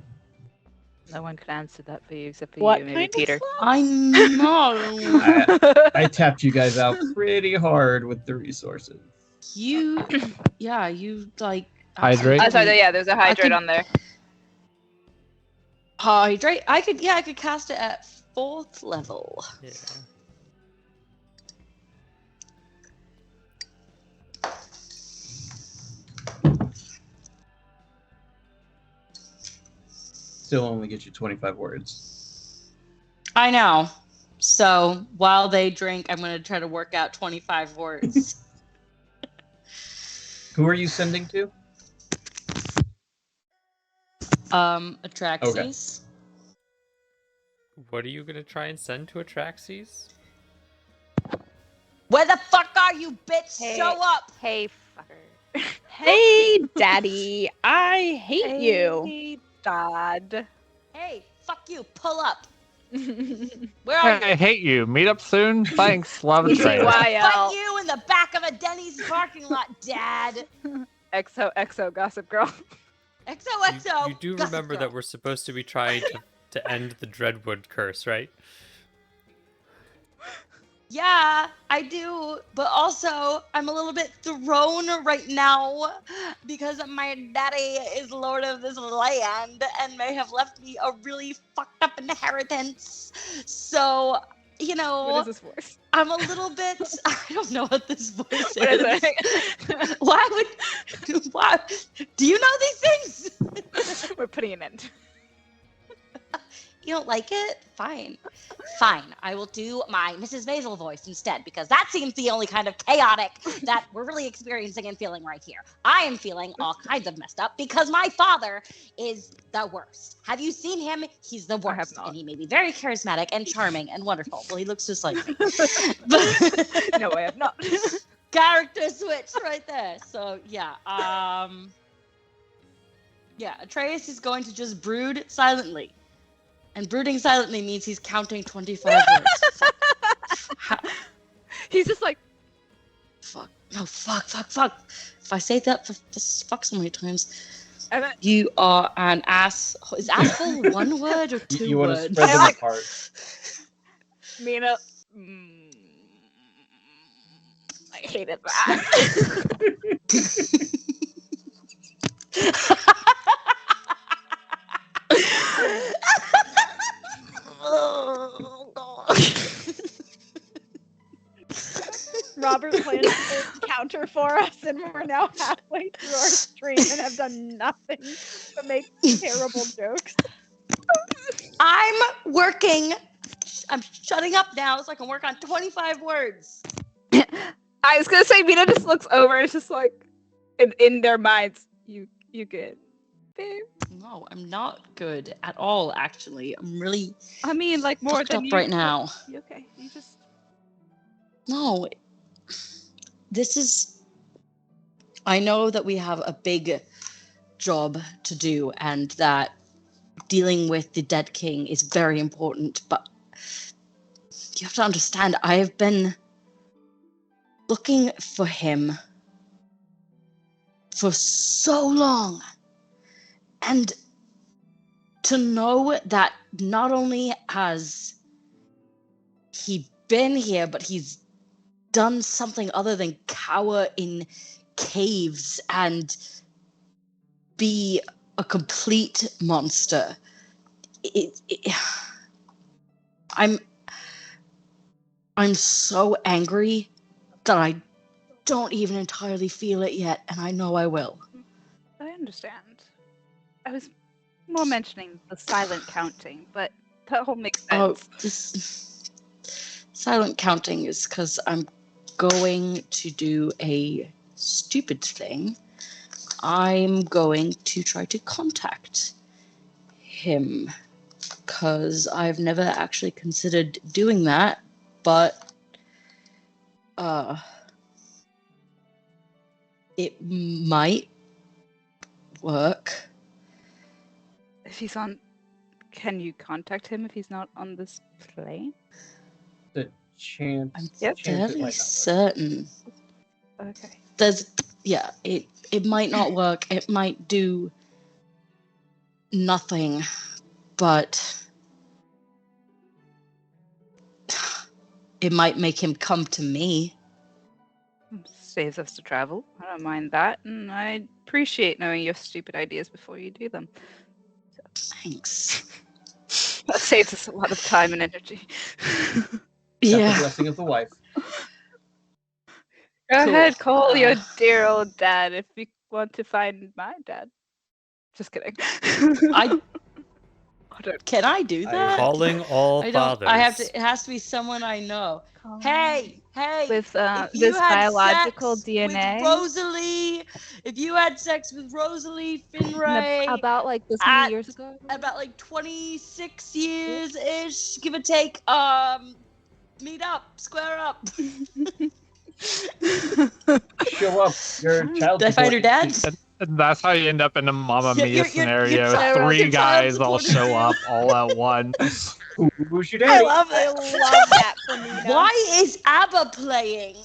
No one could answer that for you except for What you, maybe kind of Peter. I know. I tapped you guys out pretty hard with the resources. You like Hydrate? Oh, sorry, yeah, there's a hydrate on there. Hydrate. I could cast it at 4th level. Yeah. Still only get you 25 words. I know. So while they drink, I'm going to try to work out 25 words. Who are you sending to? Atraxese. What are you gonna try and send to Atraxese? Where the fuck are you, bitch? Hey. Show up! Hey, fucker. Hey, Daddy, I hate you. Hey, Dad. Hey, fuck you, pull up. Where are I you? hate you. Meet up soon. Thanks. Love Atraeus. Fuck YL. you in the back of a Denny's parking lot, Dad. XOXO Gossip Girl. XOXO. You do Gossip remember Girl. that we're supposed to be trying to end the Dreadwood curse, right? Yeah, I do, but also I'm a little bit thrown right now because my daddy is lord of this land and may have left me a really fucked up inheritance. So, you know, What is this voice? I'm a little bit. I don't know what this voice What is is. it? Why? Do you know these things? We're putting an end. You don't like it? Fine. Fine. I will do my Mrs. Basil voice instead, because that seems the only kind of chaotic that we're really experiencing and feeling right here. I am feeling all kinds of messed up because my father is the worst. Have you seen him? He's the I have worst. not. And he may be very charismatic and charming and wonderful. Well, he looks just like me. No, I have not. Character switch right there. So, yeah. Yeah, Atraius is going to just brood silently. And brooding silently means he's counting 25 words. He's just like, Fuck. No, fuck. If I say that just fuck so many times. and then, You are an ass. Is asshole one word or two You want to words? spread them like- apart. Mina. I hated that. Oh, God. Robert planned to counter for us, and we're now halfway through our stream and have done nothing but make terrible jokes. I'm working I'm shutting up now so I can work on 25 words. I was gonna say Mina just looks over and it's just like in their minds, you good, babe. No, I'm not good at all, actually. I'm really I mean, like more fucked than up you right now. You okay? You just No, this is... I know that we have a big job to do and that dealing with the dead king is very important, but you have to understand, I have been looking for him for so long. And to know that not only has he been here, but he's done something other than cower in caves and be a complete monster. I'm so angry that I don't even entirely feel it yet, and I know I will. I understand. I was more mentioning the silent counting, but that whole makes sense. Oh, this silent counting is because I'm going to do a stupid thing. I'm going to try to contact him because I've never actually considered doing that, but it might work. If he's on, can you contact him if he's not on this plane? The chance. I'm chance it fairly might not work. certain. Okay. It might not work. It might do nothing, but it might make him come to me. Saves us to travel. I don't mind that, and I appreciate knowing your stupid ideas before you do them. Thanks. That saves us a lot of time and energy. Got the Yeah. blessing of the wife. Go Cool. ahead, call your dear old dad if you want to find my dad. Just kidding. Can I do that? Calling all fathers. I have to. It has to be someone I know. Hey! With if you this had biological sex DNA. with Rosalie, if you had sex with Rosalie Finray About like this many years ago. about like 26 years ish, give or take, meet up, square up. Show up. Your child. Did I find her dad? And that's how you end up in a Mamma Your- Mia your scenario. child- Three your child guys all supported show up all at once. Who's your daddy? I love that for me. Why is ABBA playing?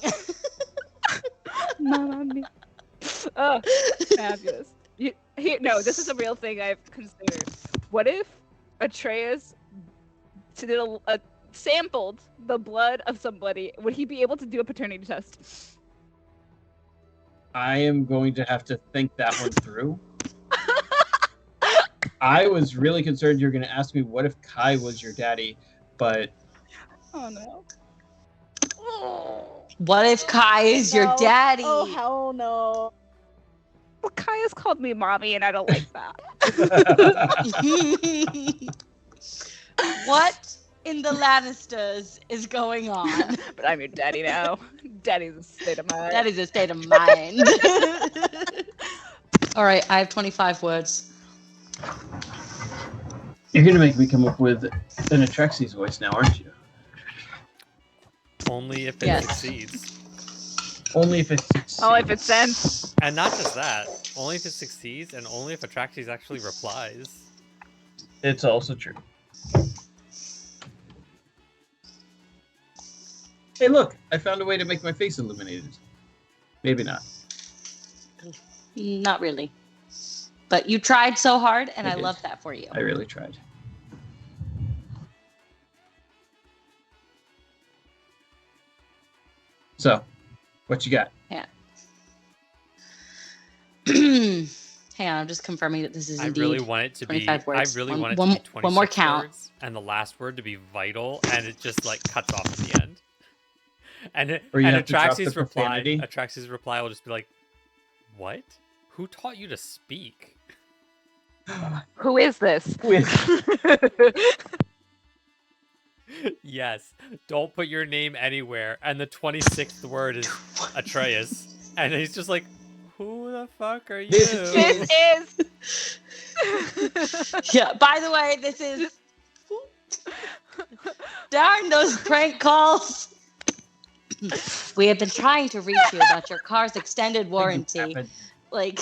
Mamma Mia. Oh, fabulous. No, this is a real thing I've considered. What if Atraius sampled the blood of somebody? Would he be able to do a paternity test? I am going to have to think that one through. I was really concerned you were going to ask me what if Kai was your daddy, but Oh no. What if Kai is your daddy? Oh, hell no. Well, Kaya's called me mommy, and I don't like that. What in the Lannisters is going on? But I'm your daddy now. Daddy's a state of mind. That is a state of mind. All right, I have 25 words. you're going to make me come up with an Atraxese voice now, aren't you? Only if it Yes. succeeds. Only if it's... Oh, if it's sense. And not just that, only if it succeeds, and only if Atraxese actually replies. It's also true. Hey, look! I found a way to make my face illuminated. Maybe not. Not really. But you tried so hard, and I I did. love that for you. I really tried. So, what you got? Hang on, I'm just confirming that this is I indeed really want it to be. 25 words. I really One- want it one- to be 26 one more count. words, and the last word to be vital, and it just like cuts off at the end. And Or you and have to drop the Atraxe's reply. profanity. Atraxe's reply will just be like, "What? Who taught you to speak?" Who is this? With Yes. Don't put your name anywhere. And the 26th word is Atraius. And he's just like, who the fuck are you? This This is. Yeah. By the way, this is. Darn those prank calls. We have been trying to reach you about your car's extended warranty. Like,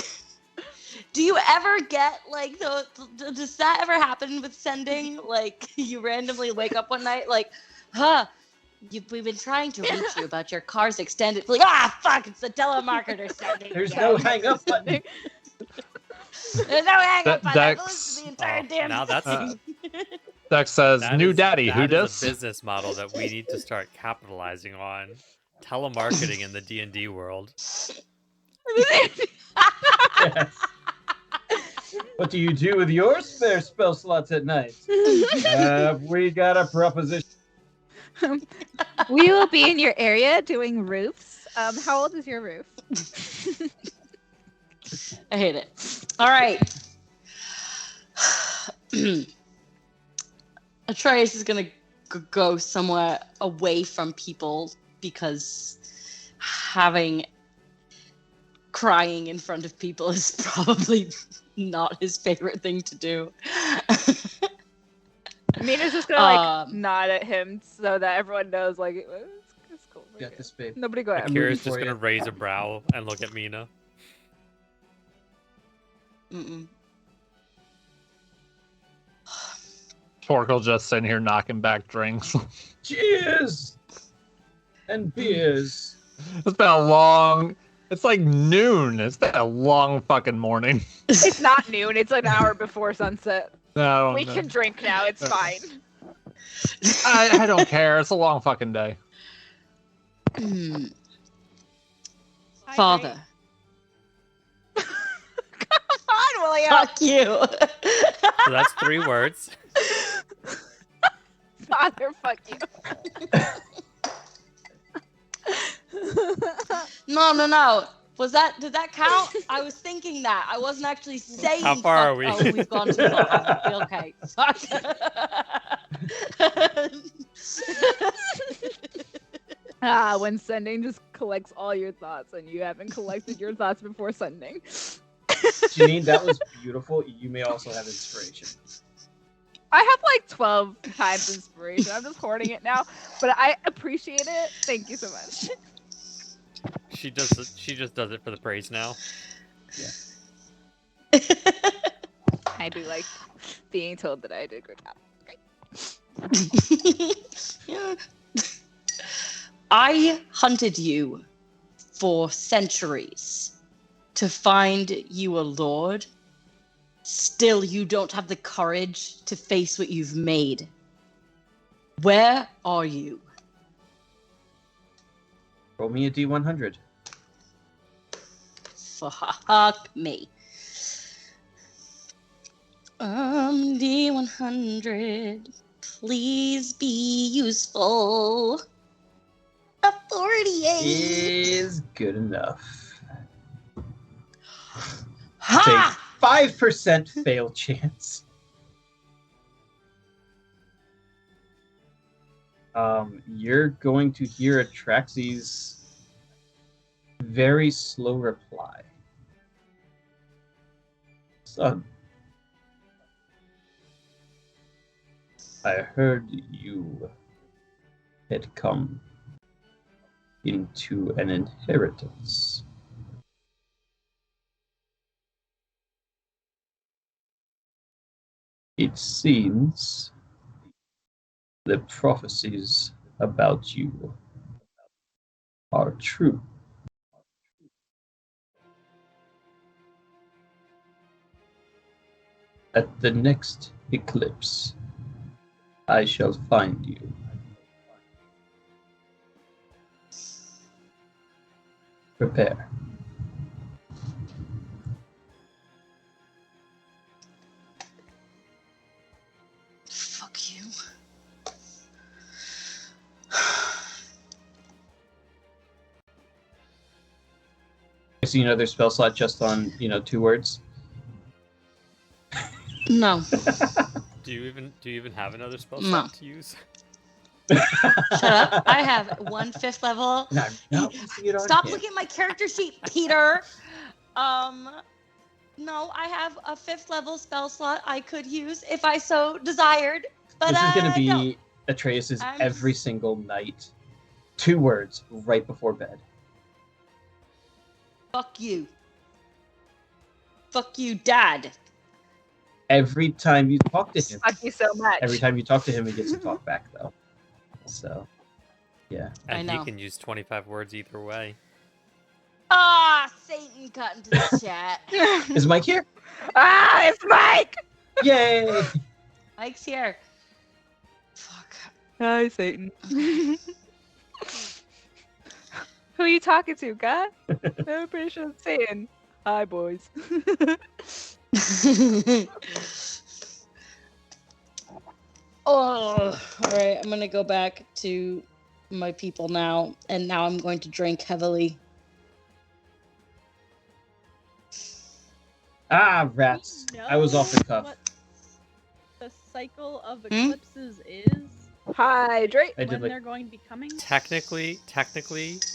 do you ever get like does that ever happen with sending? Like, you randomly wake up one night like, we've been trying to reach you about your car's extended. Like, fuck, it's the telemarketer sending. There's no hang up button. There's no hang up button. I've Dex- listened to the entire damn now that's thing. Dex says, that "New is- daddy, who that is dis?" a business model that we need to start capitalizing on. Telemarketing in the D&D world. Yes. What do you do with your spare spell slots at night? We got a proposition. We will be in your area doing roofs. How old is your roof? I hate it. All right. Atraius is gonna go somewhere away from people because crying in front of people is probably not his favorite thing to do. Mina's just gonna nod at him so that everyone knows like it's cool. we're Got good. this, babe. Nobody go after. moving Akira's just for gonna you. raise a brow and look at Mina. Mm-mm. Torkel just sitting here knocking back drinks. Cheers! And beers. It's been a long. It's like noon. It's been a long fucking morning. It's not noon. It's an hour before sunset. No, We can drink now. It's fine. I don't care. It's a long fucking day. Mm. Father. Come on, William. Fuck you. So that's 3 words. Father, fuck you. No. Did that count? I was thinking that. I wasn't actually saying. How far fuck. are we? Oh, we've gone too far. Okay. Fuck. When sending just collects all your thoughts and you haven't collected your thoughts before sending. Janine, that was beautiful. You may also have inspiration. I have like 12 times inspiration. I'm just hoarding it now, but I appreciate it. Thank you so much. She just does it for the praise now. I do like being told that I did a good job. Great. I hunted you for centuries to find you a lord. Still, you don't have the courage to face what you've made. Where are you? Roll me a D100. Fuck me. D100. Please be useful. A 48. Is good enough. Ha! 5% fail chance. You're going to hear Atraxese's very slow reply. Son, I heard you had come into an inheritance. It seems the prophecies about you are true. At the next eclipse, I shall find you. Prepare. Fuck you. I see another spell slot just on, 2 words. No. Do you even have another spell No. slot to use? Shut up. I have 1 5th level. And I'm not wasting it on Stop him. looking at my character sheet, Peter. No, I have a 5th level spell slot I could use if I so desired. But This is going to I don't. be Atraeus's I'm- every single night. 2 words right before bed. Fuck you. Fuck you, Dad. Every time you talk to him. Fuck you so much. Every time you talk to him, he gets to talk back, though. So, yeah. And I he know. can use 25 words either way. Ah, Satan got into the chat. Is Mike here? Ah, it's Mike! Yay! Mike's here. Fuck. Hi, Satan. Who are you talking to, God? I'm pretty sure it's Satan. Hi, boys. Oh, all right. I'm gonna go back to my people now, and now I'm going to drink heavily. Ah, rats. I was off the cuff. What the cycle of Hmm? eclipses is? Hydrate. I did When like they're going to be coming? Technically,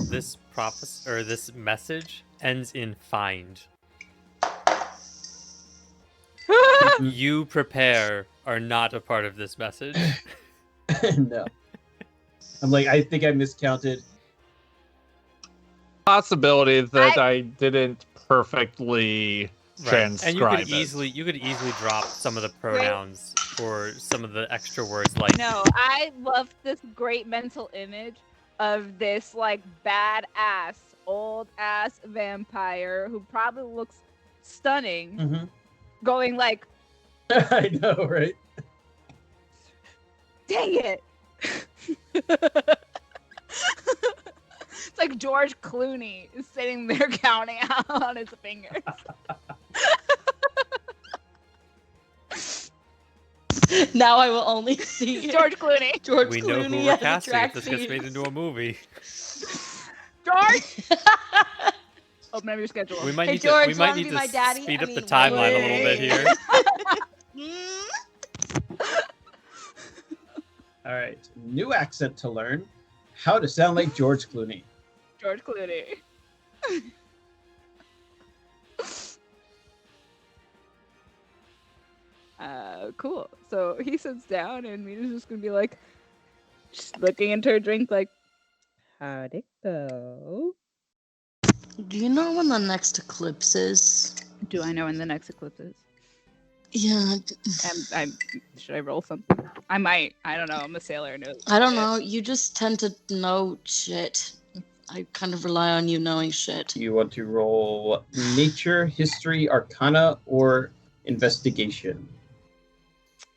this prophecy or this message ends in find. You prepare are not a part of this message. no. I'm like, I think I miscounted. Possibility that I didn't perfectly transcribe And it. you could easily drop some of the pronouns or some of the extra words like No, I love this great mental image of this like badass old ass vampire who probably looks stunning, Mm-hmm. going like, I know, right? "Dang it!" It's like George Clooney is sitting there counting out on his fingers. Now I will only see George Clooney. George we know who Clooney we're as casting if this gets Atraxese. made into a movie. George, open up your schedule. We might Hey, need George, to we might wanna need be to my daddy? speed I up the mean, timeline a little bit wait. here. All right. New accent to learn. How to sound like George Clooney. George Clooney. Cool. So he sits down, and Mina's just gonna be like, just looking into her drink, like, how'd it go? Do you know when the next eclipse is? Do I know when the next eclipse is? Yeah, Should I roll something? I might. I don't know. I'm a sailor. I don't know. You just tend to know shit. I kind of rely on you knowing shit. Do you want to roll nature, history, arcana, or investigation?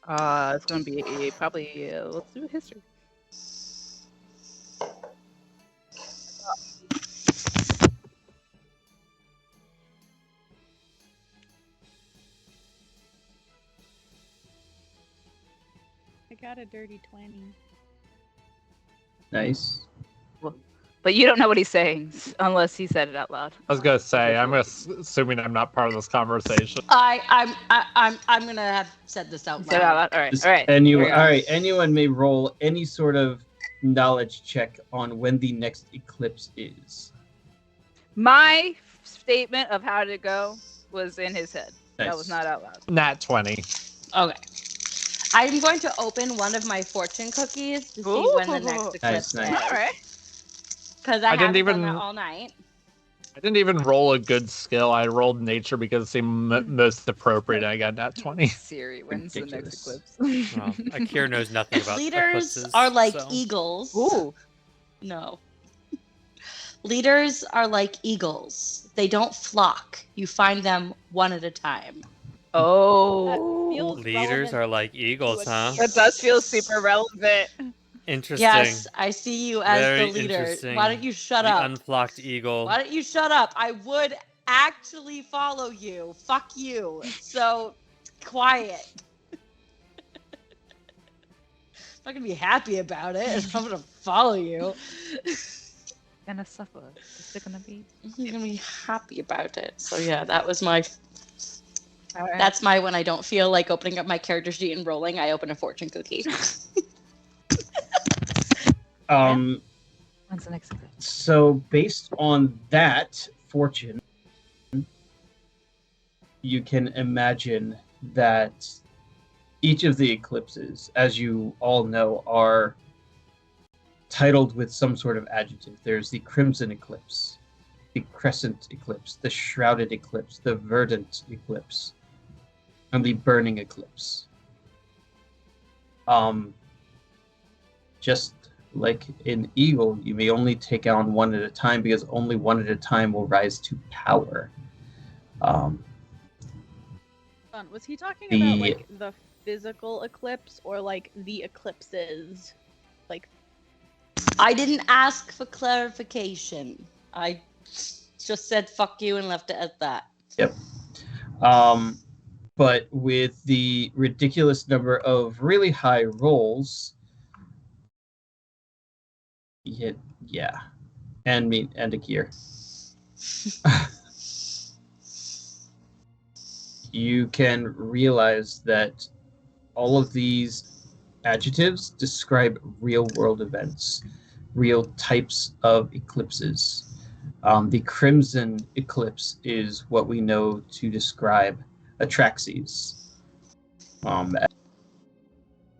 It's gonna be probably. Let's do history. I got a dirty 20. Nice. But you don't know what he's saying unless he said it out loud. I was gonna say, I'm assuming I'm not part of this conversation. I'm gonna have said this out Say it out loud. loud. All right. Just All right. Anyone, Here we all go. right. Anyone may roll any sort of knowledge check on when the next eclipse is. My statement of how to go was in his head. That Nice. was not out loud. Nat 20. Okay. I'm going to open one of my fortune cookies to see when the next Ooh. eclipse Nice, is. nice. All right. Because I I didn't haven't even- done that all night. I didn't even roll a good skill. I rolled nature because it seemed most appropriate. I got nat 20. Siri, when's the next Ridiculous. eclipse? Well, Akira knows nothing about Leaders eclipses, are like so- eagles. Ooh. No. Leaders are like eagles. They don't flock. You find them one at a time. Oh. That feels Leaders relevant are like eagles, to a huh? That does feel super relevant. Interesting. Yes, I see you as Very the leader. interesting. Why don't you shut the up? unflocked eagle. Why don't you shut up? I would actually follow you. Fuck you. So quiet. I'm not gonna be happy about it. I'm gonna follow you. Gonna suffer. Is it gonna be? I'm gonna be happy about it. So yeah, that was my. All right. That's my when I don't feel like opening up my character sheet and rolling. I open a fortune cookie. When's the next eclipse? So based on that fortune, you can imagine that each of the eclipses, as you all know, are titled with some sort of adjective. There's the crimson eclipse, the crescent eclipse, the shrouded eclipse, the verdant eclipse, and the burning eclipse. Just like an eagle, you may only take on one at a time because only one at a time will rise to power. Was he talking The- about like the physical eclipse or like the eclipses? Like I didn't ask for clarification. I just said fuck you and left it at that. Yep. But with the ridiculous number of really high rolls, yeah, and a gear. You can realize that all of these adjectives describe real world events, real types of eclipses. The crimson eclipse is what we know to describe Atraxese.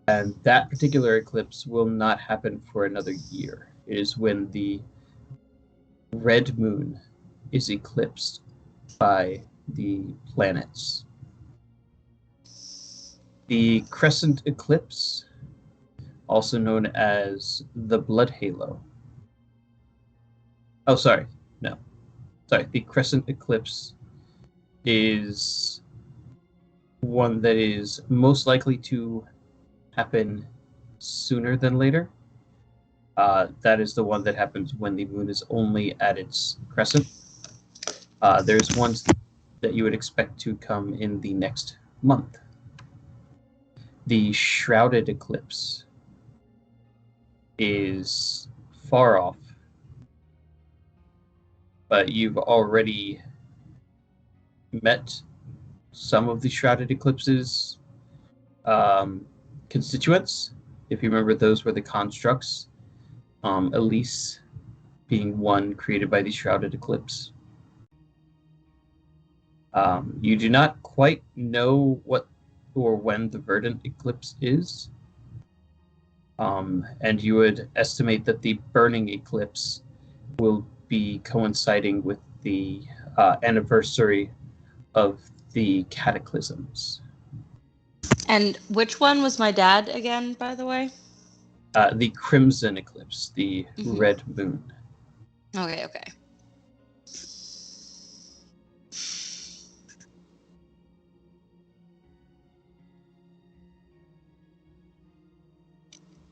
And that particular eclipse will not happen for another year. It is when the red moon is eclipsed by the planets. The crescent eclipse, also known as the blood halo. Oh, sorry. No. Sorry. The crescent eclipse is one that is most likely to happen sooner than later. That is the one that happens when the moon is only at its crescent. There's ones that you would expect to come in the next month. The shrouded eclipse is far off, but you've already met some of the shrouded eclipses constituents. If you remember, those were the constructs. Elise being one created by the shrouded eclipse. You do not quite know what or when the verdant eclipse is. And you would estimate that the burning eclipse will be coinciding with the anniversary of the cataclysms. And which one was my dad again, by the way? The crimson eclipse, the red moon. Okay.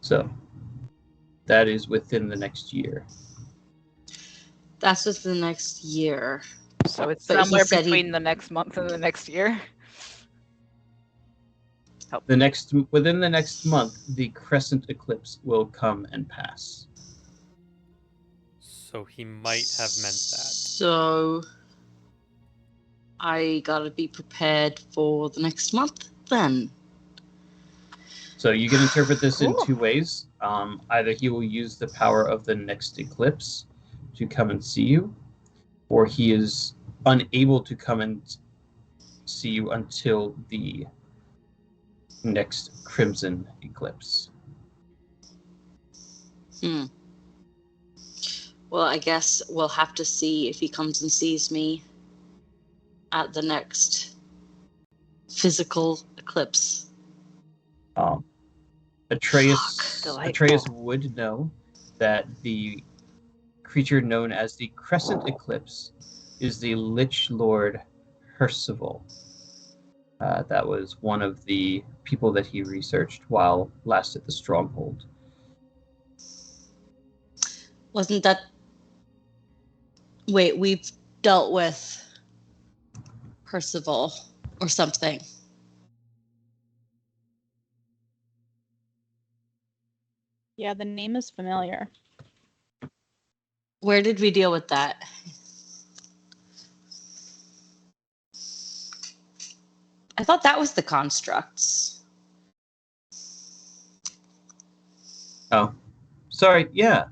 So that is within the next year. That's just the next year. So it's But he somewhere said between the next month and the next year. Within the next month, the crescent eclipse will come and pass. So he might have meant that. So I gotta be prepared for the next month then. So you can interpret this in Cool. two ways. Either he will use the power of the next eclipse to come and see you, or he is unable to come and see you until the next crimson eclipse. Well, I guess we'll have to see if he comes and sees me at the next physical eclipse. Atraius would know that the creature known as the Crescent Eclipse is the Lich Lord Percival. That was one of the people that he researched while last at the Stronghold. Wasn't that... Wait, we've dealt with Percival or something. Yeah, the name is familiar. Where did we deal with that? I thought that was the constructs. Oh, Sorry, yeah.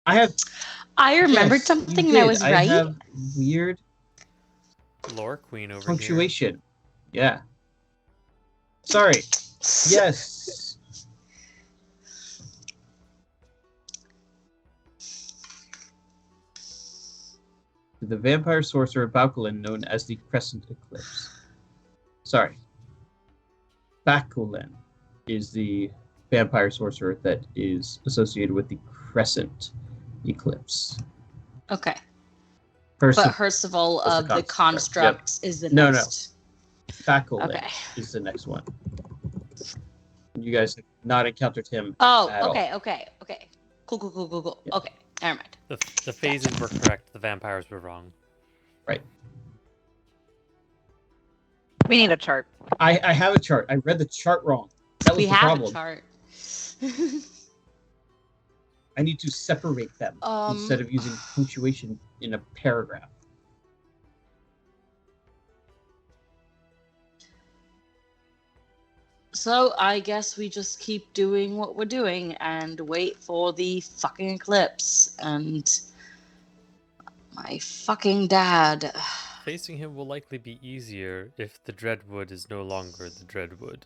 I remembered Yes, something you and I did. was right. I have weird Lore queen over here. punctuation. Yeah. Sorry. Yes. The vampire sorcerer Bakulin, known as the Crescent Eclipse. Sorry. Bakulin is the vampire sorcerer that is associated with the Crescent Eclipse. Okay. Percival But Percival was of the construct. construct is the No, next. Bakulin Okay. is the next one. You guys have not encountered him Oh, at all. okay. Cool. Yeah. Okay, never mind. The phases were correct. The vampires were wrong. Right. We need a chart. I have a chart. I read the chart wrong. That was We the have problem. a chart. I need to separate them instead of using punctuation in a paragraph. So I guess we just keep doing what we're doing and wait for the fucking eclipse and my fucking dad. Facing him will likely be easier if the Dreadwood is no longer the Dreadwood.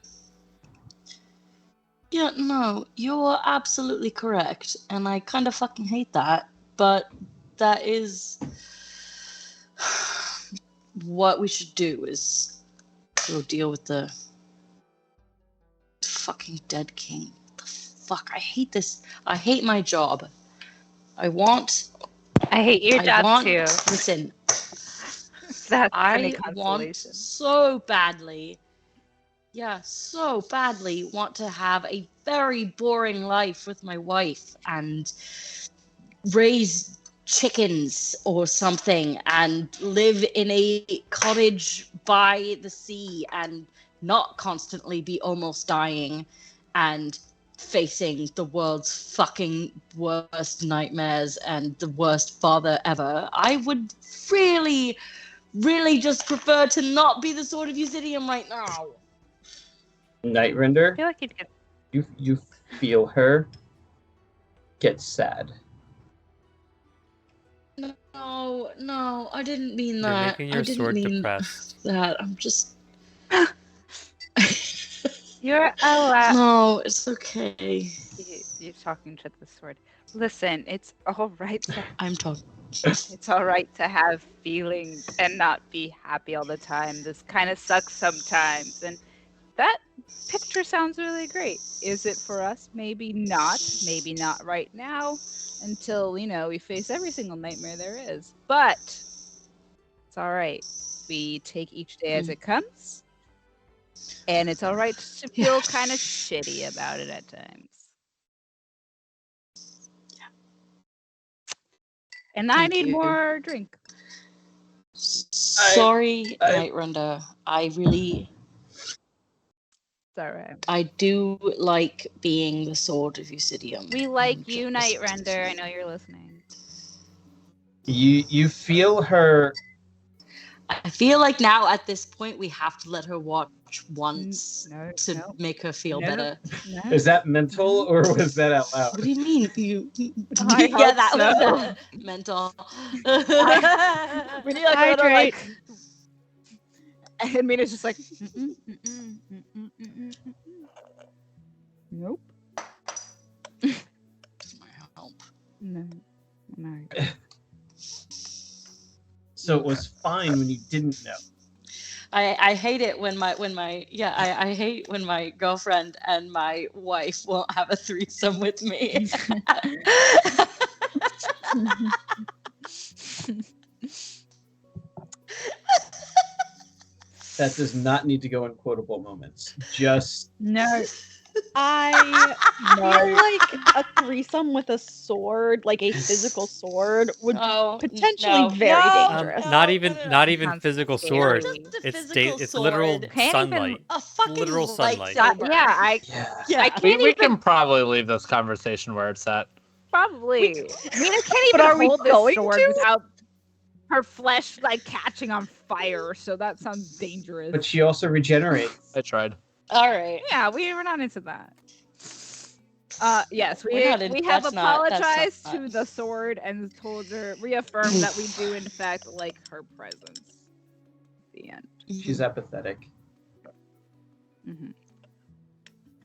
Yeah, no, you're absolutely correct, and I kind of fucking hate that, but that is what we should do is go deal with the fucking dead king. The fuck, I hate this. I hate my job. I hate your job too. Listen, That's I funny want consolation. so badly want to have a very boring life with my wife and raise chickens or something and live in a cottage by the sea and not constantly be almost dying and facing the world's fucking worst nightmares and the worst father ever. I would really just prefer to not be the Sword of Eusidium right now. Nightrender, I feel like you'd get you feel her get sad. No, I didn't mean You're that. making I your didn't sword mean depressed. that. I'm just. you're allowed. No, it's okay. You're talking to the sword. Listen, it's all right. I'm talking. It's all right to have feelings and not be happy all the time. This kind of sucks sometimes, and that picture sounds really great. Is it for us? Maybe not. Maybe not right now, until we face every single nightmare there is. But it's all right. We take each day as it comes, and it's all right to feel kind of shitty about it at times. And I Thank need you. more drink. Sorry, Nightrender. I really. It's all right. I do like being the Sword of Eusidium. We like you, Nightrender. I know you're listening. You feel her. I feel like now at this point we have to let her watch once to make her feel better. No. Is that mental or was that out loud? What do you mean? You? I Yeah, hope that so. was mental. We need like a little Hydrate. and Mina's just like. Nope. No. So it was fine when you didn't know. I hate it when I hate when my girlfriend and my wife won't have a threesome with me. That does not need to go in quotable moments. Just No. I feel like a threesome with a sword, like a physical sword, would potentially very dangerous. Not even Sounds physical scary. sword. Just a It's physical it's literal sword. Can't even- sunlight. A fucking Literal sunlight. lightsaber. I Yeah. can't We even can probably leave this conversation where it's at. probably. Mina can't But even are we hold this going sword to? without her flesh like catching on fire. So that sounds dangerous. but she also regenerates. I tried. All right. Yeah, we were not into that. Yes, We're not we have that's not apologized to not- the sword and told her, reaffirmed that we do in fact like her presence. The end. She's apathetic. I'm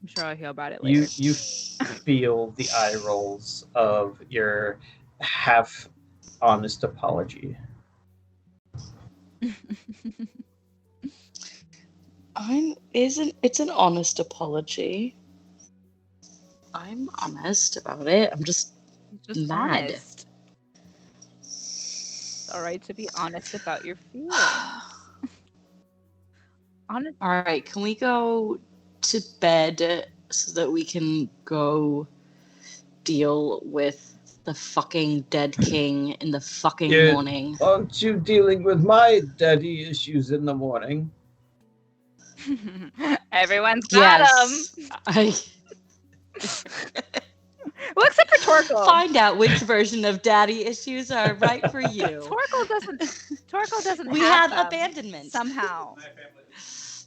sure I'll hear about it later. You feel the eye rolls of your half honest apology. It's an honest apology. I'm honest about it. I'm just mad. Honest. It's all right to be honest about your feelings. Honest. All right, can we go to bed so that we can go deal with the fucking dead king in the fucking Yeah. morning? Aren't you dealing with my daddy issues in the morning? Everyone's got Yes. them. Well, except for Torkel. Find out which version of daddy issues are right for you. Torkel doesn't. We have have them abandonment. somehow.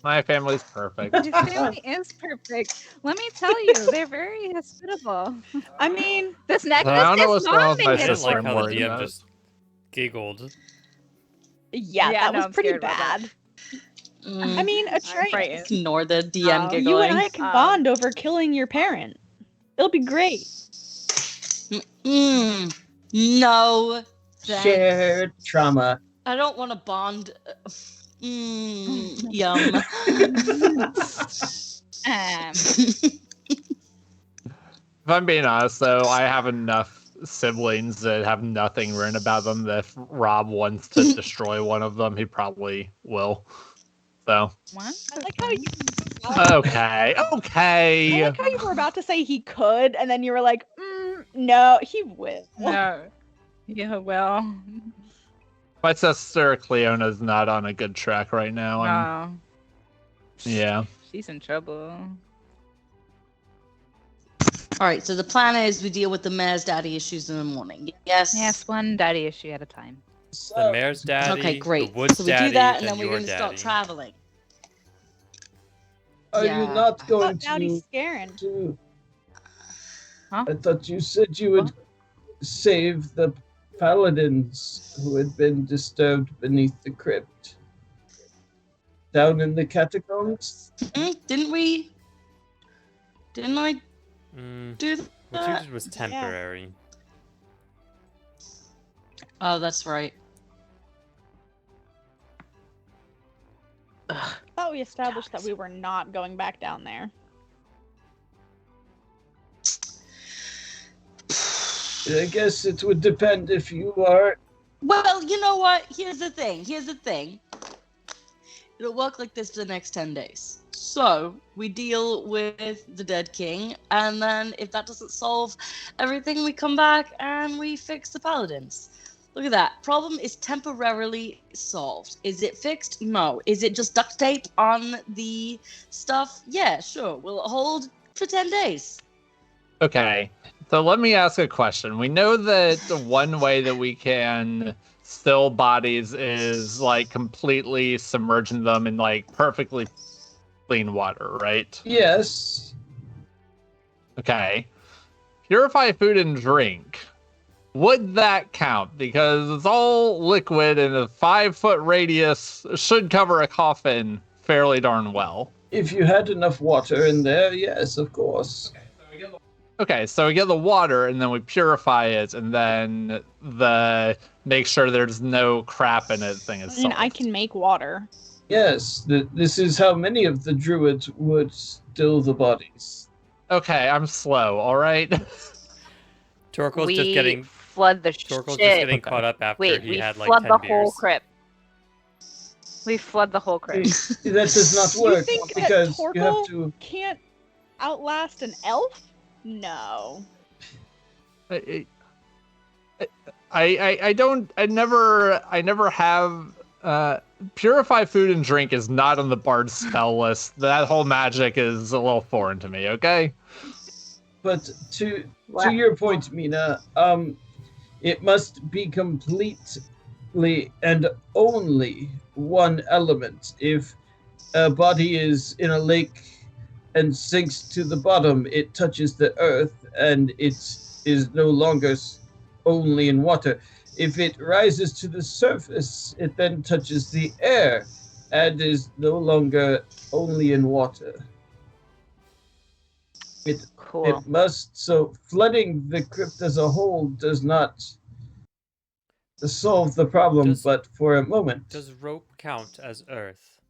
My family's perfect. His family is perfect. Let me tell you, they're very hospitable. I mean, This necklace I don't know is what's going on with my I bonding. didn't sister. like I'm how the worried DM about. just giggled. yeah, Yeah, that no, was I'm pretty scared about that. bad. Mm, I mean, I'm Atraxese, frightened. ignore the DM Oh, giggling. you and I can Um, bond over killing your parent. It'll be great. No. Thanks. Shared trauma. I don't want to bond. Yum. If I'm being honest, though, I have enough siblings that have nothing written about them that if Rob wants to destroy one of them, he probably will. So, What? I like how you. okay. I like how you were about to say he could, and then you were like, no, he will. No. Yeah, well. My sister Cleona's not on a good track right now. No. Yeah. She's in trouble. All right, so the plan is we deal with the mayor's daddy issues in the morning. Yes. Yes, one daddy issue at a time. The mayor's daddy, Okay, great. the woods So we daddy, do that, and then we're your going to start daddy. traveling. Are you Yeah. not going But Daddy's to? scaring. Huh? I thought you said you would save the paladins who had been disturbed beneath the crypt. Down in the catacombs? Didn't we? Didn't I do What you that? did was temporary. Oh, that's right. I thought we established that we were not going back down there. I guess it would depend if you are. Well, you know what? Here's the thing. It'll work like this for the next 10 days. So, we deal with the dead king, and then if that doesn't solve everything, we come back and we fix the paladins. Look at that. Problem is temporarily solved. Is it fixed? No. Is it just duct tape on the stuff? Yeah, sure. Will it hold for 10 days? Okay. So let me ask a question. We know that the one way that we can still bodies is like completely submerging them in like perfectly clean water, right? Yes. Okay. Purify food and drink. Would that count? Because it's all liquid and a 5-foot radius should cover a coffin fairly darn well. If you had enough water in there, yes, of course. Okay, so we get the water and then we purify it and then make sure there's no crap in it thing is I mean, I solved. can make water. Yes, this is how many of the druids would still the bodies. Okay, I'm slow, alright? Torkel's we just getting flood the Torkel's shit. just getting caught up after Wait, he we had like flood 10 the beers. whole crypt. We flood the whole crypt. That does not You work think that because you have Torkel to. can't outlast an elf? No. I never have purify food and drink is not on the bard's spell list. That whole magic is a little foreign to me, okay? But to your point, Mina, it must be completely and only one element. If a body is in a lake and sinks to the bottom, it touches the earth and it is no longer only in water. If it rises to the surface, it then touches the air and is no longer only in water. Cool. It must, so flooding the crypt as a whole does not solve the problem, but for a moment. Does rope count as earth?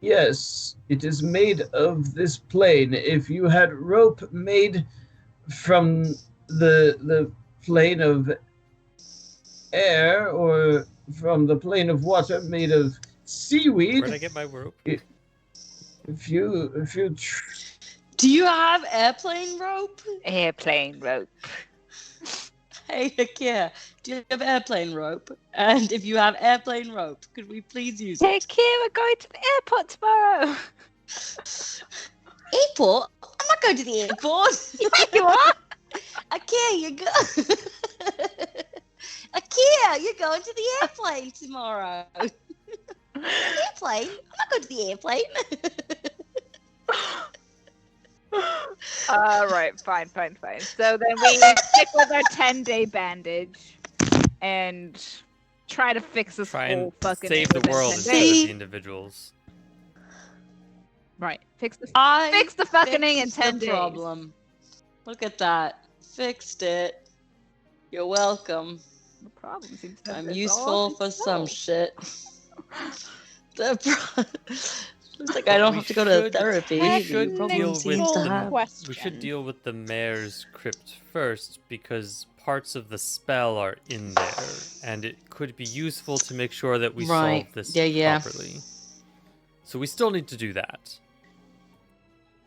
Yes, it is made of this plane. If you had rope made from the plane of air or from the plane of water made of seaweed. Where'd I get my rope? If you Do you have airplane rope? Airplane rope. Hey, yeah. Do you have airplane rope? And if you have airplane rope, could we please use it? Take care, we're going to the airport tomorrow. Airport? I'm not going to the airport. Yeah, you are. Ikea, you go. Ikea, you're going to the airplane tomorrow. Airplane? I'm not going to the airplane. Right, fine. So then we stick with our 10-day bandage and try to fix this Try whole and fucking save thing the within world 10 instead days. of the individuals. Right, fix the I fucking thing in fixed 10 the days. problem. Look at that. Fixed it. You're welcome. The problem seems to I'm have useful resolved for some itself. shit. Looks like I don't have to go to therapy. We The should problem deal seems with to the have. we should deal with the mayor's crypt first because parts of the spell are in there, and it could be useful to make sure that we Right. solve this Yeah. properly. So we still need to do that.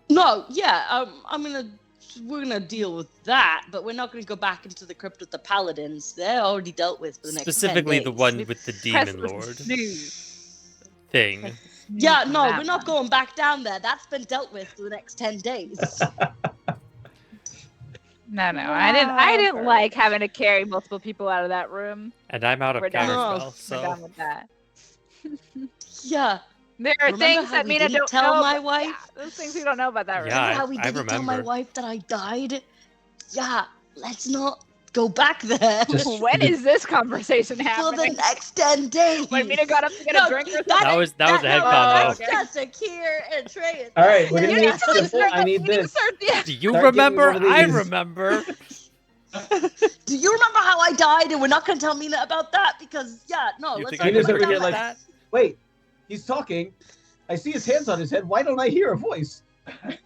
No, yeah, we're gonna deal with that, but we're not gonna go back into the crypt with the paladins. They're already dealt with for the next 10 Specifically, the days. one with the Press demon the lord snooze. thing. Press the snooze Yeah, on no, that we're not one. going back down there. That's been dealt with for the next 10 days. No, I didn't Whatever. like having to carry multiple people out of that room. And I'm out of We're done. counterspell, We're so done with that. Yeah. There are Remember things how that we Mina didn't don't tell know. my but- wife? Yeah, those things we don't know about that room. Yeah, Remember how we I didn't tell my remember. wife that I died? Yeah, let's not go back there Just- When is this conversation for the happening? next 10 days. When Mina got up to get No, a drink or that- something? that was a head no, combo. that's just Akir and Atraius. All right, we're You gonna need make to it simple. I need this. Yeah. Do you Start getting remember? one of I these. remember. Do you remember how I died? And we're not going to tell Mina about that because, yeah, no, You let's think not I go Mina's back over down here remember like- that. that? Wait, he's talking. I see his hands on his head. Why don't I hear a voice? I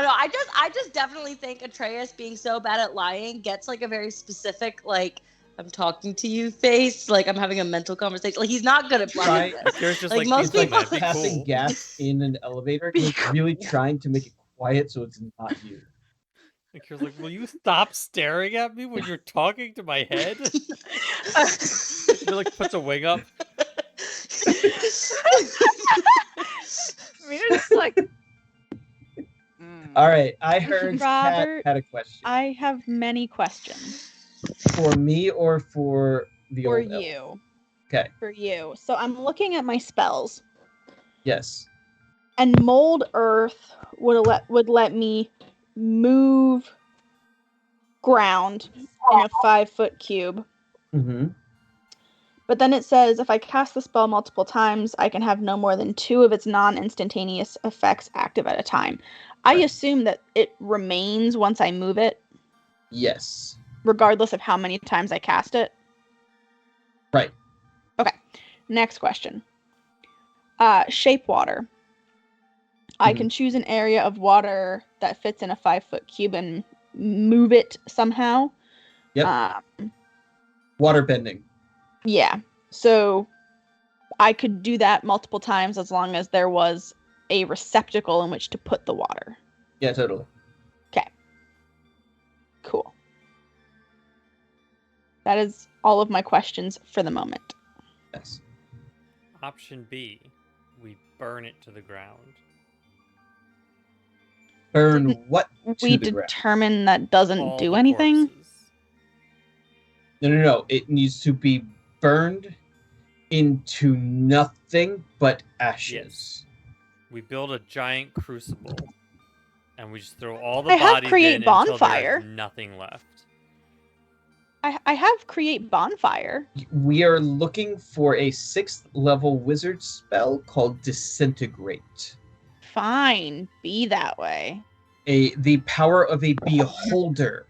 don't know. I just definitely think Atraius being so bad at lying gets like a very specific like I'm talking to you face, like I'm having a mental conversation. Like he's not good at Right. bluffing. Here's just Like, like, most these It's like people- be passing cool. gas in an elevator. Be Like really trying to make it quiet so it's not you. Like, you're like, will you stop staring at me when you're talking to my head? He like puts a wing up. Mina just like. All right, I heard Kat Robert, had a question I have many questions for me or for the for old elf? you. Okay. For you. So I'm looking at my spells, Yes. and mold earth would let me move ground in a 5-foot cube. Mm-hmm. But then it says if I cast the spell multiple times, I can have no more than 2 of its non-instantaneous effects active at a time. I assume that it remains once I move it, Yes. regardless of how many times I cast it. Right. Okay. Next question. Shape water. I Mhm. can choose an area of water that fits in a 5-foot cube and move it somehow. Yep. Water bending. Yeah. So I could do that multiple times as long as there was a receptacle in which to put the water. Yeah, totally. Cool. That is all of my questions for the moment. Yes. Option B, we burn it to the ground. Burn what to We the ground? determine that doesn't All do the anything. corpses. No. It needs to be burned into nothing but ashes. Yes. We build a giant crucible, and we just throw all the I have bodies create in until bonfire. there's nothing left. I have create bonfire. We are looking for a 6th level wizard spell called Disintegrate. Fine, be that way. The power of a beholder.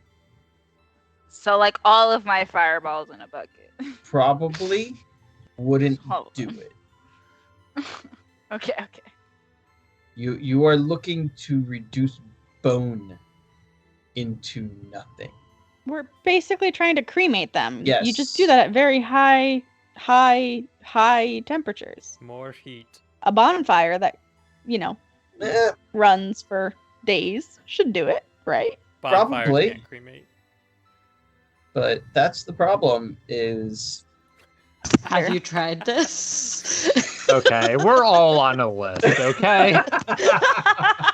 So like all of my fireballs in a bucket. Probably wouldn't Oh. do it. Okay. You are looking to reduce bone into nothing. We're basically trying to cremate them. Yes. You just do that at very high temperatures. More heat. A bonfire that, Eh, runs for days should do it, right? Bonfires Probably. can't cremate. but that's the problem is Have you tried this? Okay, we're all on a list. Okay. I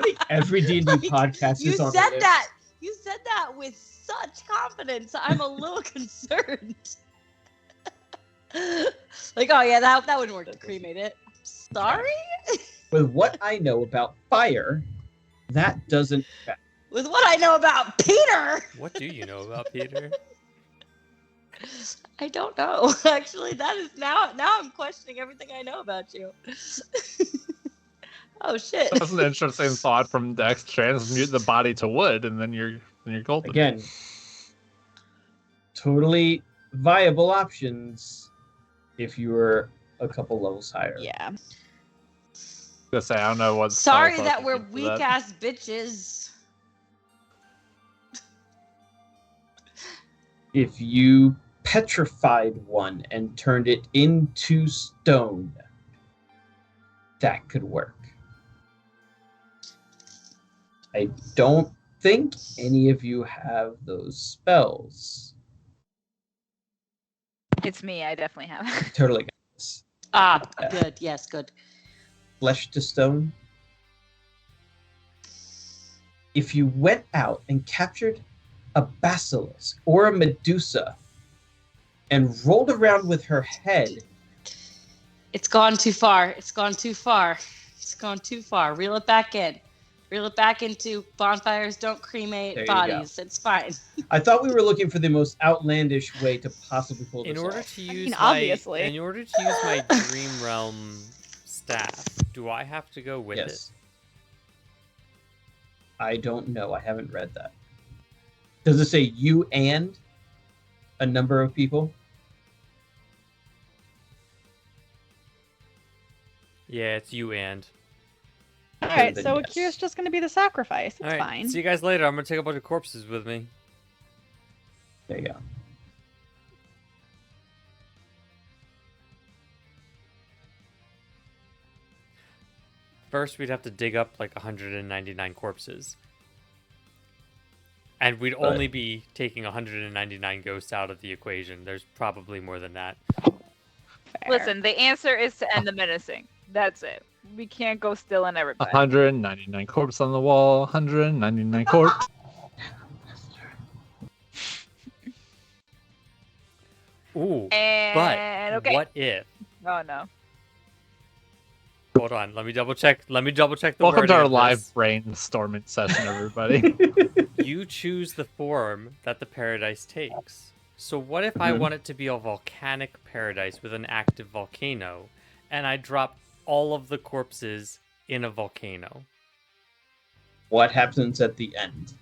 think every D&D podcast You is on said the list. that. You said that with such confidence. I'm a little concerned. Like, oh yeah, that wouldn't work to cremate it. Sorry? With what I know about fire, that doesn't affect. With what I know about Peter, What do you know about Peter? I don't know. Actually, that is now I'm questioning everything I know about you. Oh shit. That's an interesting thought from Dex. Transmute the body to wood, and then you're golden. Again, totally viable options if you were a couple levels higher. Yeah. Gonna say, I don't know what. Sorry that we're weak ass bitches. If you petrified one and turned it into stone, that could work. I don't think any of you have those spells. It's me. I definitely have. Totally got this. Ah, good. Yes, good. Flesh to stone. If you went out and captured a basilisk or a medusa and rolled around with her head, It's gone too far. It's gone too far. It's gone too far. Reel it back in. Reel it back into bonfires don't There cremate you bodies. It's fine. I thought we were looking for the most outlandish way to possibly pull this In order off. to I use mean, my obviously. in order to use my Dream Realm staff, do I have to go with Yes. I don't know. I haven't read that. Does it say you and a number of people? it? Yeah, it's you and. Alright, then so yes. Akira's just gonna be the sacrifice. It's All right, fine. see you guys later. I'm gonna take a bunch of corpses with me. There you go. First, we'd have to dig up like 199 corpses. And we'd Right. only be taking 199 ghosts out of the equation. There's probably more than that. Fair. Listen, the answer is to end the menacing. That's it. We can't go stealing everybody. 199 corpse on the wall. 199 corpse. Ooh, And but okay. what if? Oh no. Hold on, let me double check. Let me double check the Welcome to wording our of live this. brainstorming session, everybody. You choose the form that the paradise takes. So what if I Mhm. want it to be a volcanic paradise with an active volcano, and I drop all of the corpses in a volcano? What happens at the end?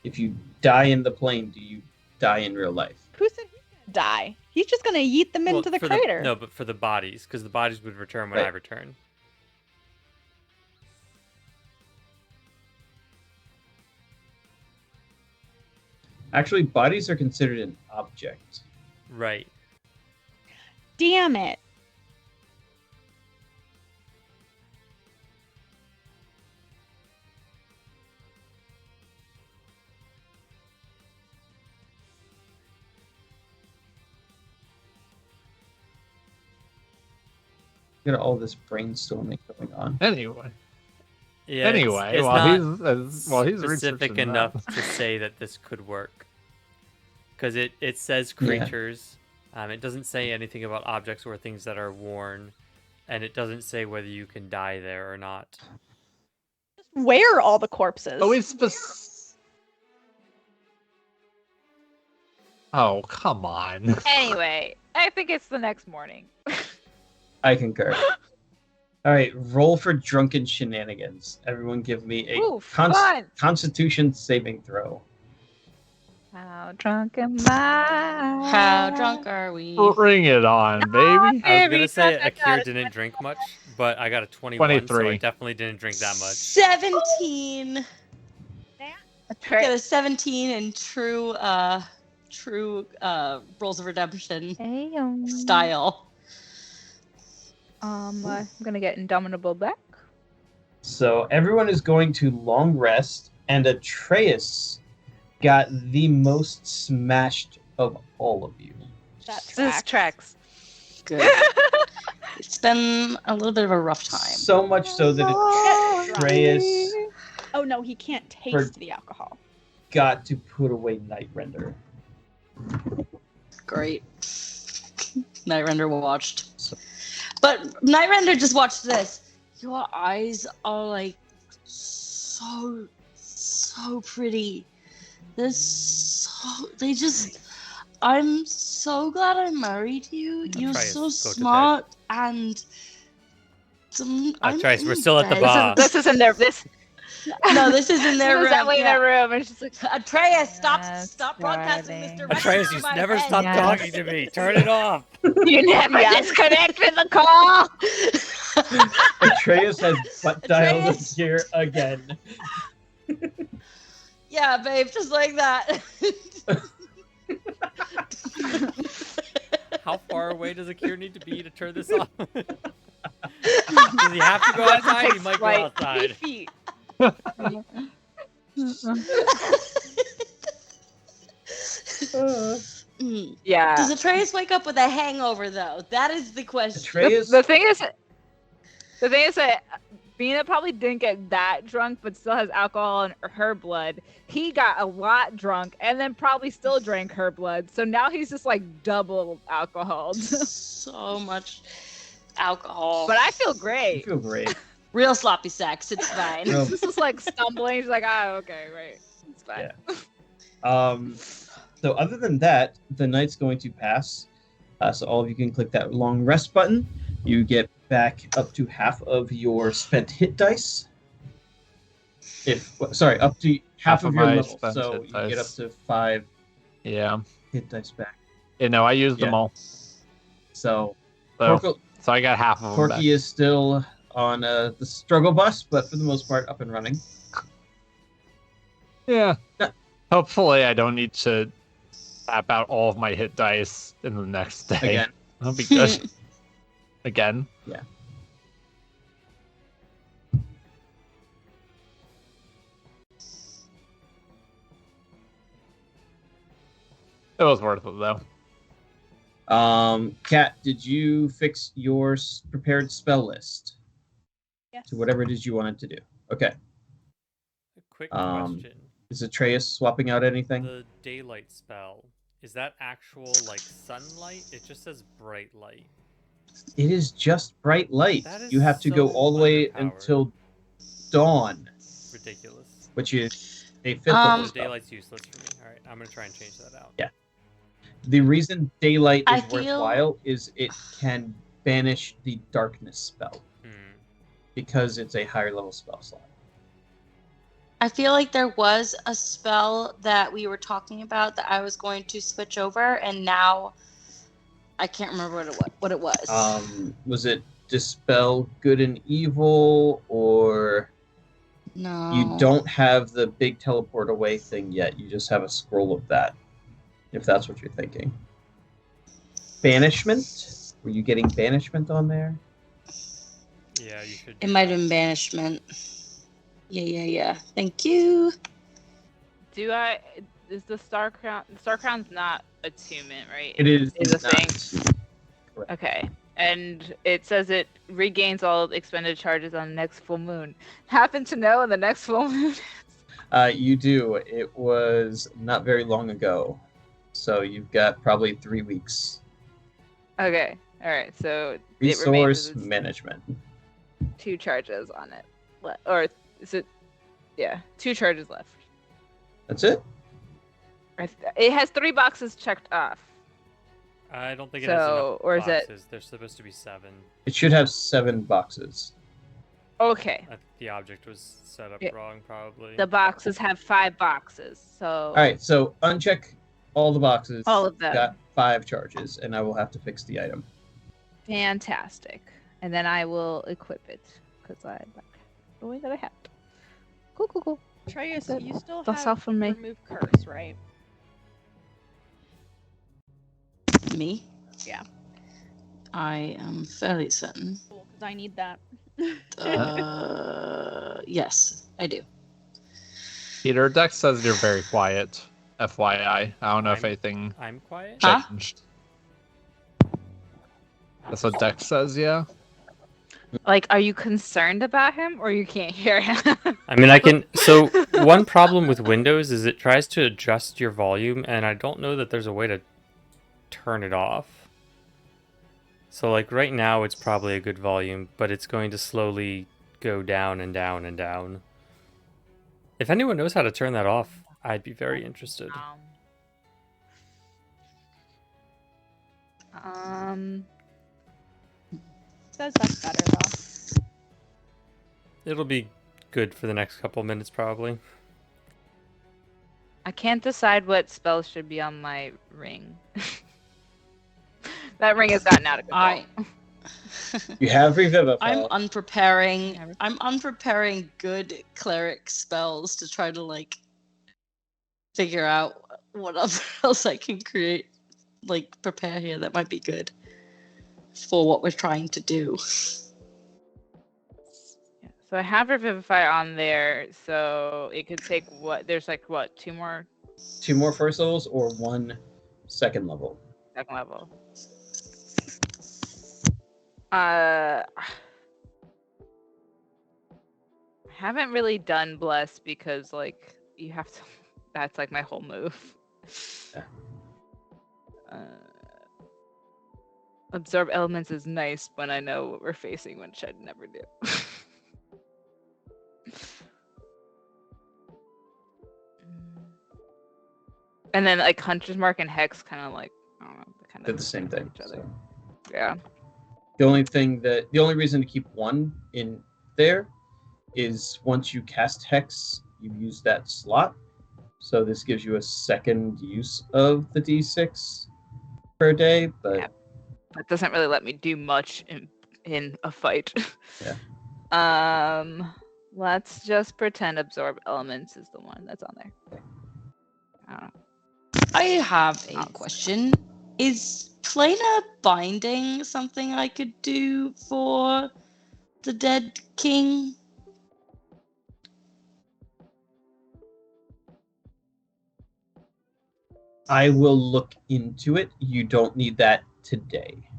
If you die in the plane, do you die in real life? Who said he's gonna die? He's just gonna yeet them into the for crater. no, but for the bodies, because the bodies would return when I Right. return. Actually, bodies are considered an object. Right. Damn it. Look at all this brainstorming going on. Anyway, Yeah. anyway, it's while not he's specific researching enough that. to say that this could work. Because it says Yeah. creatures. It doesn't say anything about objects or things that are worn. and it doesn't say whether you can die there or not. Where are all the corpses? Oh, come on. Anyway, I think it's the next morning. I concur. All right, roll for drunken shenanigans. Everyone, give me a Ooh, fun. Constitution saving throw. How drunk am I? How drunk are we? Bring it on, baby. I was Baby, gonna say got that Akira gotta didn't drink much, but I got a 21, so I 23. definitely didn't drink that much. 17. Attra- Get a 17 in true Rolls of Redemption Ayo. style. I'm gonna get Indomitable back. So everyone is going to long rest, and Atraeus got the most smashed of all of you. That This tracks. Good. It's been a little bit of a rough time. So much so that Atraeus Oh no, he can't taste the alcohol. got to put away Night Render. Great. Night Render watched. But Night Render just watched this. Your eyes are like so pretty. I'm so glad I married you. You're Atraeus, so go to smart and Atraeus, we're still at the bar. This is in their No, this is in their This is room. definitely in yeah. their room. And she's like, Atraeus, stop Yes, broadcasting this darling. directly Atraeus, to you my never head. stop Yeah. talking to me. Turn it off. you never disconnected the call. Atraeus has butt dialed Atraeus. us here again. Yeah, babe, just like that. How far away does Akira need to be to turn this off? Does he have to go outside? He might go Like, outside. Feet. Yeah. Does Atraeus wake up with a hangover though? That is the question. Atraeus, The thing is that Bina probably didn't get that drunk, but still has alcohol in her blood. He got a lot drunk and then probably still drank her blood. So now he's just like double alcoholed. So much alcohol. But I feel you great. feel great. Real sloppy sex. It's fine. No. This is like stumbling. She's like, okay, right. It's fine. So other than that, the night's going to pass. So all of you can click that long rest button. You get back up to half of your spent hit dice. Up to half of your my level. spent So hit you get up dice. to 5 Yeah. hit dice back. I used them Yeah. all. So So I got half of them back. Corky is still on the struggle bus, but for the most part up and running. Yeah. Yeah. Hopefully I don't need to tap out all of my hit dice in the next day. Again. That'll be good. Again. Yeah. It was worth it though. Kat, did you fix your prepared spell list Yes. to whatever it is you wanted to do? Okay. A quick Um, question. Is Atraeus swapping out anything? The daylight spell, is that actual like sunlight? It just says bright light. It is just bright light. That is You have to go so all the way underpowered. until dawn, Ridiculous. which is a fifth Um, of the The spell. daylight's useless for me. Alright, I'm gonna try and change that out. Yeah. The reason daylight I is feel- worthwhile is it can banish the darkness spell Hmm. because it's a higher level spell slot. I feel like there was a spell that we were talking about that I was going to switch over, and now I can't remember what it was. Was it dispel good and evil, or No. you don't have the big teleport away thing yet? You just have a scroll of that, if that's what you're thinking. Banishment? Were you getting banishment on there? Yeah, you should. It do might have that. been banishment. Yeah. Thank you. Is the Star Crown? The Star Crown's not attunement, right? It is a not. thing. Okay. And it says it regains all expended charges on the next full moon. Happen to know when the next full moon is? You do. It was not very long ago. So you've got probably 3 weeks. Okay. All right, so it remains Resource as it's management. 2 charges on it, or is it? Yeah, 2 charges left. That's it? It has 3 boxes checked off. I don't think it has enough or is it? boxes. There's supposed to be 7. It should have 7 boxes. Okay. I think the object was set up Yeah. wrong, probably. The boxes have 5 boxes, so. All right, so uncheck all the boxes. All of them. Got 5 charges, and I will have to fix the item. Fantastic. And then I will equip it because I like the way that I have it. Cool. Atraius, That- you still that's have all from me. remove curse, right? Me? Yeah. I am fairly certain. Cool, because I need that. Yes, I do. Peter, Dex says you're very quiet. FYI. I don't know if anything I'm quiet? Huh? changed. That's what Dex says, yeah? Like, are you concerned about him or you can't hear him? I mean, I can. So, one problem with Windows is it tries to adjust your volume, and I don't know that there's a way to turn it off. So, like, right now it's probably a good volume, but it's going to slowly go down and down and down. If anyone knows how to turn that off, I'd be very interested. Says that's better though. It'll be good for the next couple minutes, probably. I can't decide what spells should be on my ring. That ring has gotten out of control. You have Revivify. I'm unpreparing good cleric spells to try to like figure out what else I can create, like prepare here that might be good for what we're trying to do. Yeah, so I have Revivify on there, so it could take there's like 2 more 2 more first levels or 1 second level. second level. I haven't really done Bless because like you have to. That's like my whole move. Yeah. Absorb elements is nice when I know what we're facing, which I'd never do. And then like Hunter's Mark and Hex kind of like I don't know, kind Did the same thing. each other. So. Yeah. The only reason to keep 1 in there is once you cast Hex, you use that slot. So this gives you a second use of the D6 per day, but Yeah. That doesn't really let me do much in a fight. Yeah. Let's just pretend Absorb Elements is the one that's on there. I don't know. I have a question. Is planar binding something I could do for the dead king? I will look into it. You don't need that today.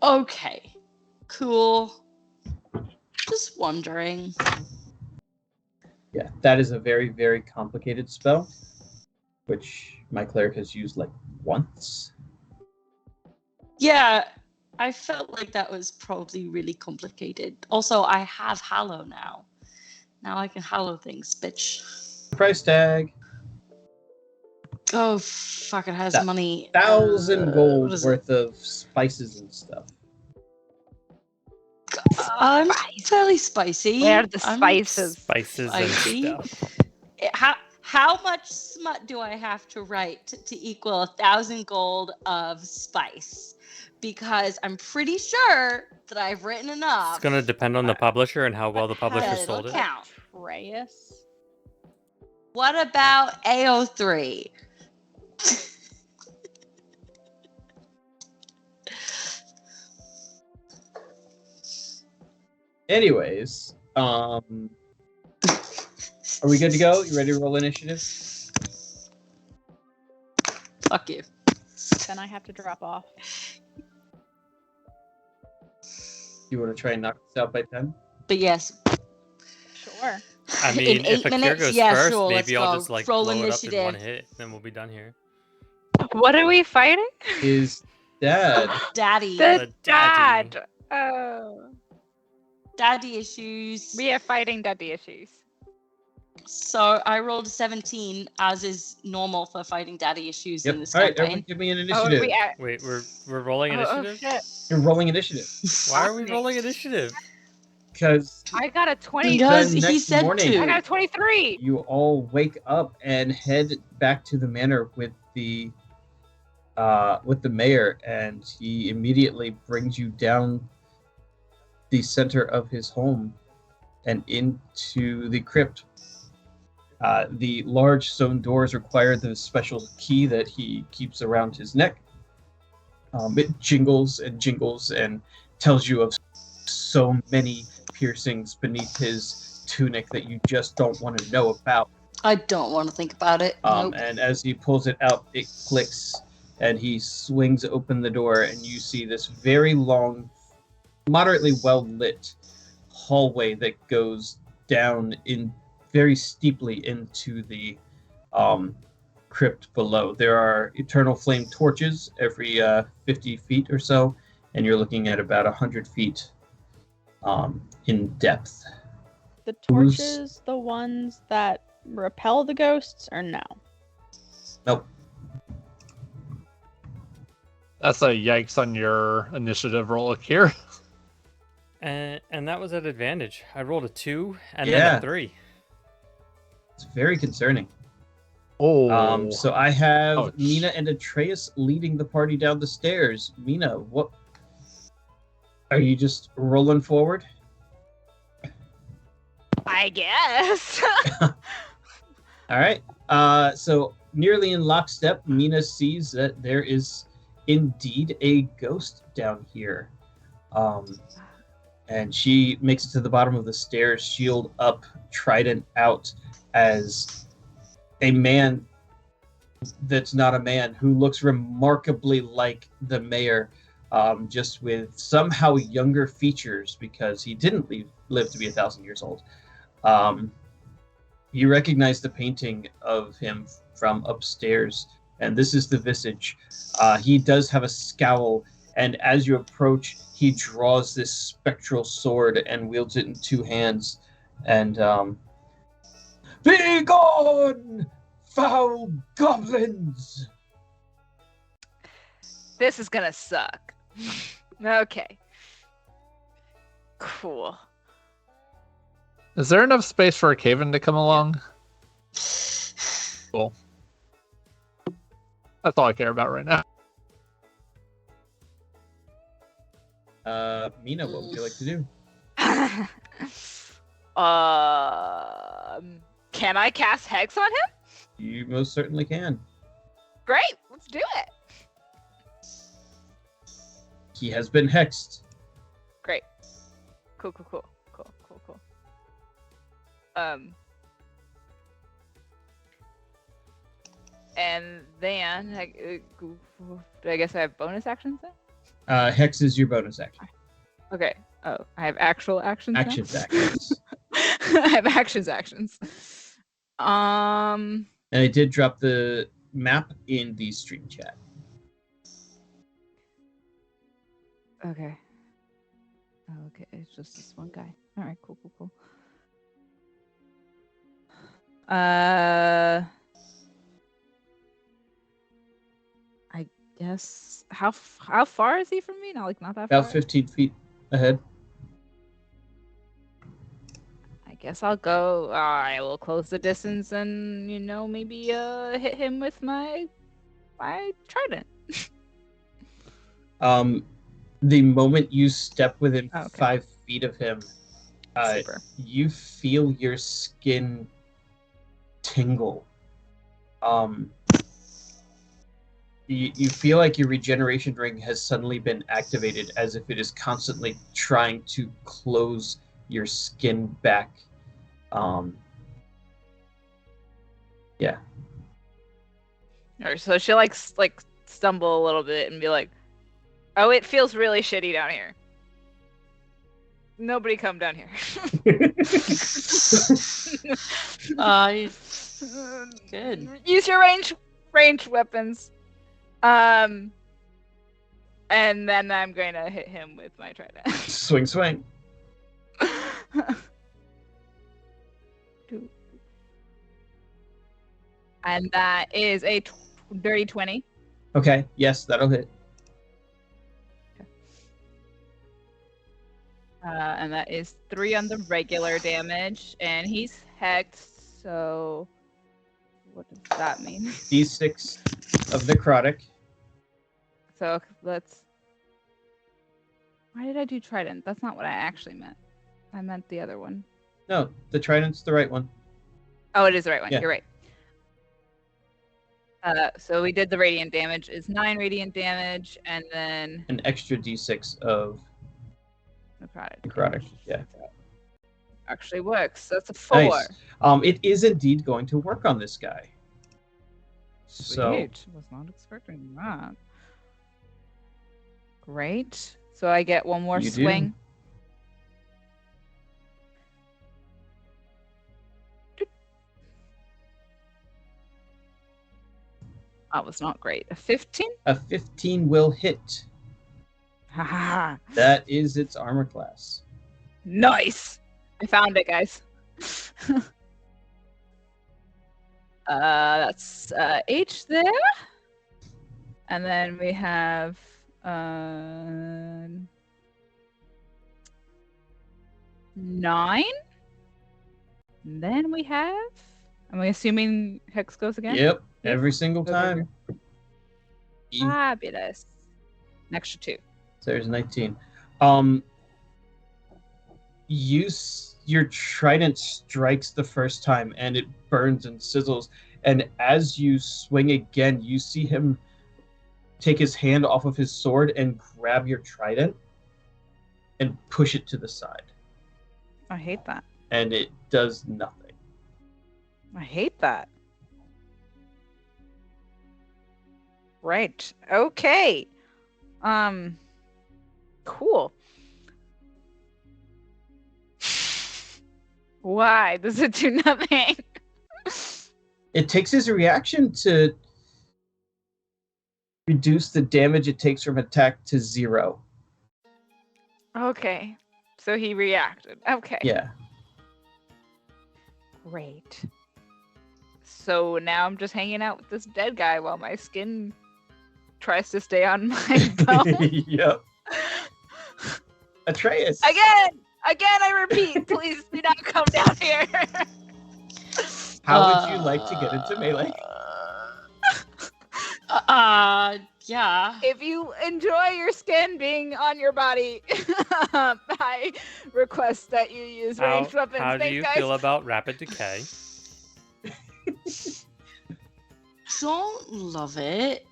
Okay, cool. Just wondering. Yeah, that is a very, very complicated spell, which my cleric has used like once. Yeah, I felt like that was probably really complicated. Also, I have Hallow now. Now I can Hallow things, bitch. Price tag. Oh, fuck, it has That money. 1,000 what gold is it? worth of spices and stuff. I'm fairly spicy. Where are the I'm spices? Spices Spicy. and stuff. How much smut do I have to write to equal 1,000 gold of spice? Because I'm pretty sure that I've written enough. It's going to depend on the publisher and how well the publisher That'll sold it. count. Atraius. What about AO3? Anyways, are we good to go? You ready to roll initiative? Fuck you. Then I have to drop off. You want to try and knock this out by 10? But yes, Sure. I In mean, if 8 Akira minutes? goes Yeah, first, sure, let's maybe I'll go. just like Roll blow it up in one initiative. hit, then we'll be done here. What are we fighting? Is Dad. Daddy. The daddy. dad. Oh, Daddy issues. we are fighting daddy issues. So I rolled a 17, as is normal for fighting daddy issues in this All right, campaign. everyone, give me an Oh, initiative. we are. Wait, we're rolling Oh initiative? shit! You're rolling initiative Why are we rolling initiative? because I got a 20. Because The he next said morning- I got a to. 23. you all wake up and head back to the manor with the mayor, and he immediately brings you down the center of his home and into the crypt. The large stone doors require the special key that he keeps around his neck. It jingles and tells you of so many piercings beneath his tunic that you just don't want to know about. I don't want to think about it. Nope. And as he pulls it out, it clicks, and he swings open the door, and you see this very long, moderately well lit hallway that goes down in very steeply into the crypt below. There are eternal flame torches every 50 feet or so, and you're looking at about 100 feet in depth. The torches, the ones that repel the ghosts, or no? Nope. That's a yikes on your initiative roll here. And that was at advantage. I rolled a 2 and Yeah. then a 3. It's very concerning. Oh. So I have Ouch. Mina and Atraeus leading the party down the stairs. Mina, what? Are you just rolling forward? I guess. All right. So nearly in lockstep, Mina sees that there is indeed a ghost down here. And she makes it to the bottom of the stairs, shield up, trident out, as a man that's not a man who looks remarkably like the mayor, just with somehow younger features because he didn't live to be 1,000 years old. You recognize the painting of him from upstairs, and this is the visage. He does have a scowl, and as you approach, he draws this spectral sword and wields it in 2 hands. And, be gone, foul goblins! This is gonna suck. Okay. Cool. Is there enough space for a Caven to come along? Cool. That's all I care about right now. Mina, what would you like to do? Can I cast Hex on him? You most certainly can. Great, let's do it. He has been hexed. Great. Cool. And then I guess I have bonus actions then? Hex is your bonus action. Okay. Oh, I have actual actions now? Actions. I have actions. And I did drop the map in the stream chat. Okay. Okay, it's just this one guy. All right, cool. I guess how far is he from me? Not that far. About 15 feet ahead. I guess I'll go. I will close the distance and maybe hit him with my trident. The moment you step within Oh, okay. 5 feet of him, Super. you feel your skin tingle. You feel like your regeneration ring has suddenly been activated, as if it is constantly trying to close your skin back. Yeah. Or so she'll like stumble a little bit and be like, "Oh, it feels really shitty down here. Nobody come down here." Good. Use your ranged weapons. And then I'm going to hit him with my trident. Swing, swing. And that is a dirty 20. Okay, yes, that'll hit. And that is 3 on the regular damage. And he's hexed, so what does that mean? D6 of necrotic. So let's... Why did I do trident? That's not what I actually meant. I meant the other one. No, the trident's the right one. Oh, it is the right one. Yeah. You're right. So we did the radiant damage. Is 9 radiant damage, and then An extra D6 of necrotic. Yeah. actually works. That's a 4. Nice. It is indeed going to work on this guy. So Sweet. Was not expecting that. Great. So I get one more You do. swing. That was not great. A 15? a 15 will hit. Haha. That is its armor class. Nice. I found it, guys. That's H there. And then we have 9. And then we have... Am I assuming Hex goes again? Yep, every single Okay, time. You- Fabulous. An extra 2. So there's 19. Your trident strikes the first time and it burns and sizzles. And as you swing again, you see him take his hand off of his sword and grab your trident and push it to the side. I hate that. And it does nothing. I hate that. Right. Okay. Cool. Why does it do nothing? It takes his reaction to reduce the damage it takes from attack to 0. Okay. So he reacted. Okay. Yeah. Great. So now I'm just hanging out with this dead guy while my skin tries to stay on my bone. Yep. Atraeus. Again, I repeat, please do not come down here. How would you like to get into melee? Yeah. If you enjoy your skin being on your body, I request that you use ranged weapons. How do Thanks, you guys. feel about rapid decay? Don't love it.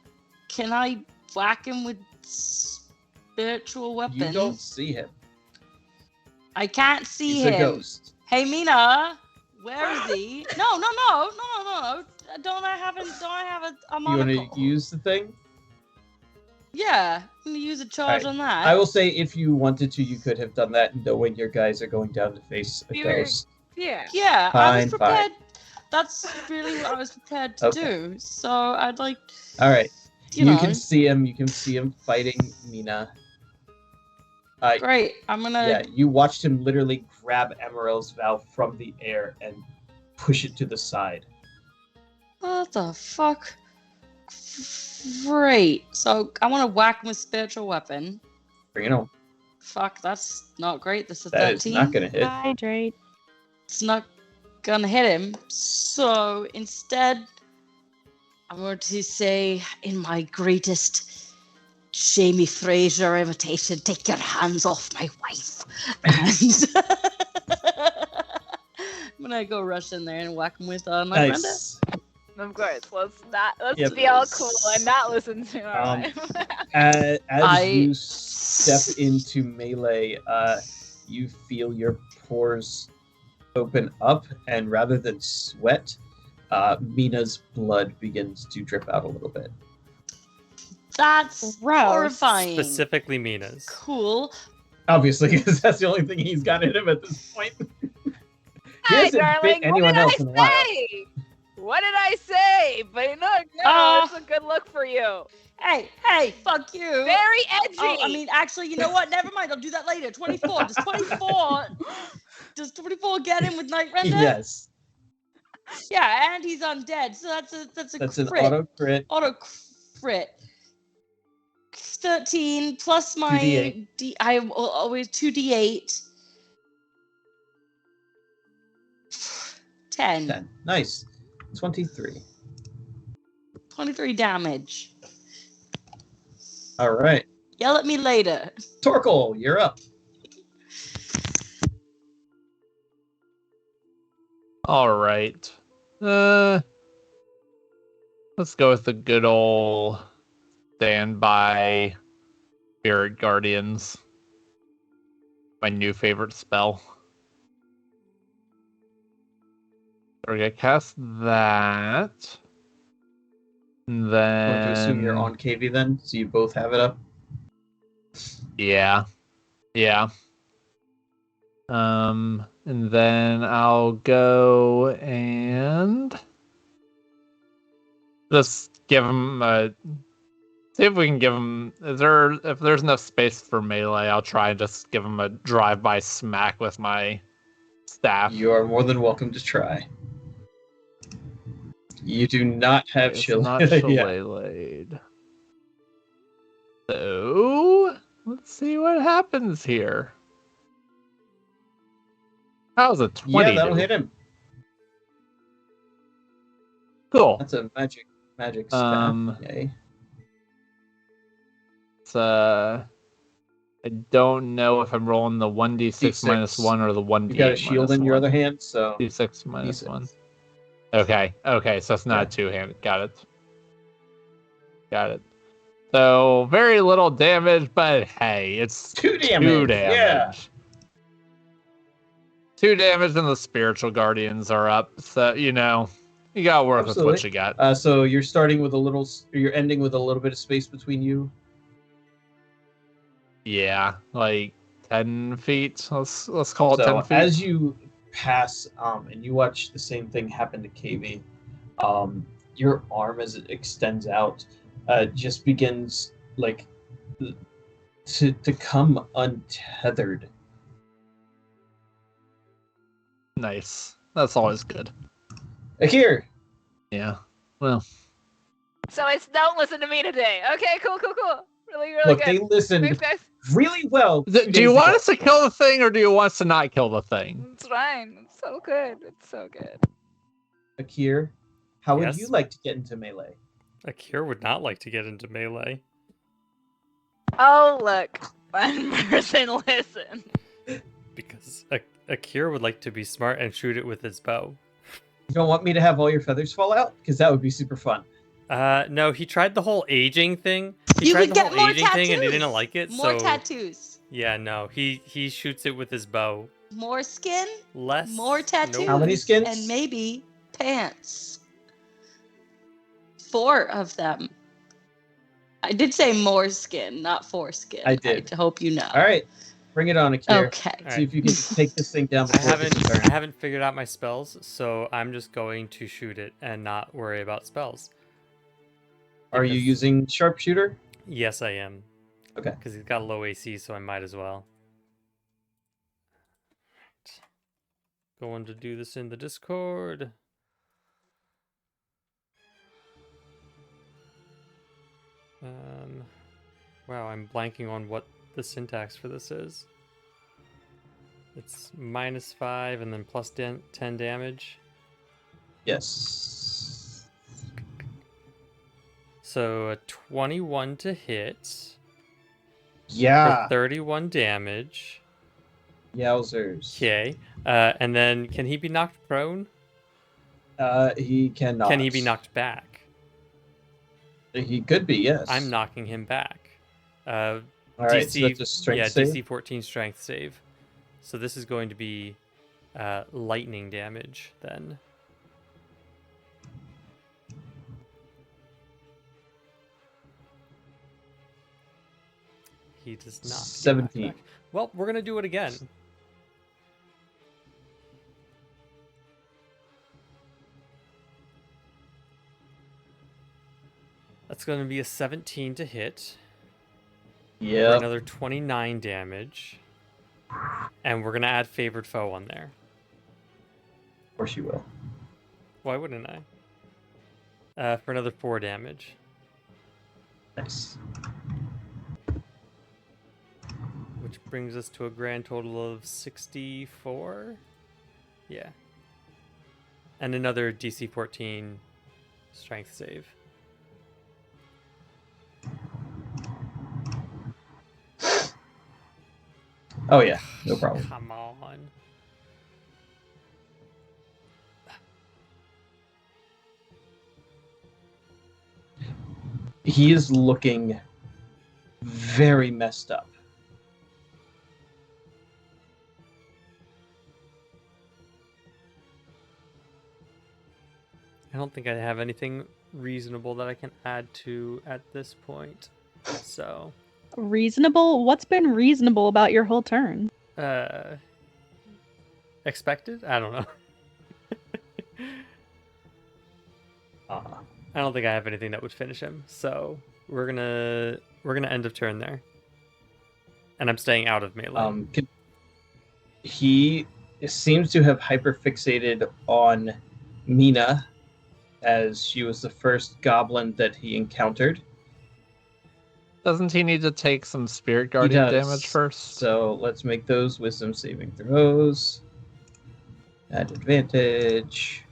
Can I whack him with spiritual weapon? You don't see him. I can't see He's him. a ghost. Hey Mina, where is he? No. Don't I have a You monocle? want to use the thing? Yeah, I'm gonna use a charge Alright. on that. I will say, if you wanted to, you could have done that, knowing your guys are going down to face a You're- ghost. Yeah. Yeah, I Fine, was prepared. That's really what I was prepared to Okay. do. So I'd like, All right. you know, can see him. You can see him fighting Mina. great. I'm gonna. Yeah, you watched him literally grab Amarel's vow from the air and push it to the side. What the fuck? Great. So I want to whack him with spiritual weapon. Bring it on. Fuck, that's not great. This is That is 13. not going to hit. Hydrate. It's not gonna hit him. So instead, I'm going to say, in my greatest Jamie Fraser imitation, take your hands off my wife. And I'm gonna go rush in there and whack him with my friend. Nice. Of course. Let's Yep. be all cool and not listen to our wife. As you step into melee, you feel your pores open up, and rather than sweat, Mina's blood begins to drip out a little bit. That's Gross. horrifying. Specifically Mina's. Cool. Obviously, because that's the only thing he's got in him at this point. He Hi, hasn't bit darling. anyone what else did in a while. I say? What did I say? But no, it's a good look for you. Hey, fuck you. Very edgy. Oh, I mean, actually, you know what? Never mind. I'll do that later. 24. Does 24 get him with Night Render? Yes. Yeah, and he's undead, so that's a That's an crit. auto crit. Auto crit. 13 plus my 2d8. I will always 2d8. 10. Nice. 23. 23 damage. All right. Yell at me later. Torkel, you're up. All right. Let's go with the good old standby Spirit Guardians. My new favorite spell. We're gonna cast that. And then I'm going to assume you're on KV then, so you both have it up. Yeah. And then I'll go and just give him a. See if we can give him. If there's enough space for melee, I'll try and just give him a drive-by smack with my staff. You are more than welcome to try. You do not have It's shillelagh. not shillelaghed. So let's see what happens here. That was a 20. Yeah, that'll hit him. Cool. That's a magic staff. Yay. It's I don't know if I'm rolling the 1d6 D6. minus 1 or the 1d8 You got a shield in your other hand, so d6 minus D6. 1. Okay, so it's not a two-handed. Got it. So very little damage, but hey, it's 2 damage. 2 damage. Yeah. 2 damage and the spiritual guardians are up. So, you gotta work with what you got. So you're starting with you're ending with a little bit of space between you. Yeah, like 10 feet. Let's call it 10 feet. As you pass, and you watch the same thing happen to KV, your arm as it extends out, just begins to come untethered. Nice. That's always good. Here. Yeah. Well. So it's don't listen to me today. Okay, cool. Really Look, good. they listened Thanks, guys. really well. Do you want us to kill the thing, or do you want us to not kill the thing? It's fine. It's so good. Akir, how would Yes? you like to get into melee? Akir would not like to get into melee. Oh, look. One person listen. Because Akir would like to be smart and shoot it with his bow. You don't want me to have all your feathers fall out? Because that would be super fun. No, he tried the whole aging thing. He You tried could the get whole more aging thing and he tattoos. didn't like it. More so tattoos. yeah, no, he shoots it with his bow. More skin. Less. More tattoos. How many skins? And maybe pants. 4 of them. I did say more skin, not foreskin. I did. I hope you know. All right, bring it on, Akir. Okay. See if you can take this thing down. I Before it's your turn. haven't figured out my spells, so I'm just going to shoot it and not worry about spells. Are you using sharpshooter? Yes, I am. Okay. Because he's got low AC, so I might as well. Going to do this in the Discord. Wow, I'm blanking on what the syntax for this is. It's -5 and then plus 10 damage. Yes. So a 21 to hit Yeah. for 31 damage. Yowzers. Okay. And then can he be knocked prone? He cannot. Can he be knocked back? He could be, yes. I'm knocking him back. All right, so that's a strength save? DC 14 strength save. So this is going to be lightning damage then. He does not. get knocked 17. back. Well, we're gonna do it again. going to be a 17 to hit. For Yeah. another 29 damage. And we're going to add Favored Foe on there. Of course you will. Why wouldn't I? For another 4 damage. Nice. Which brings us to a grand total of 64? Yeah. And another DC 14 strength save. Oh yeah, no problem. Come on. He is looking very messed up. I don't think I have anything reasonable that I can add to at this point. So, Reasonable? What's been reasonable about your whole turn? expected? I don't know. Uh, I don't think I have anything that would finish him. So, we're gonna end of turn there. And I'm staying out of melee. He seems to have hyperfixated on Mina, as she was the first goblin that he encountered. Doesn't he need to take some Spirit He Guardian does. damage first? So let's make those wisdom saving throws. At advantage.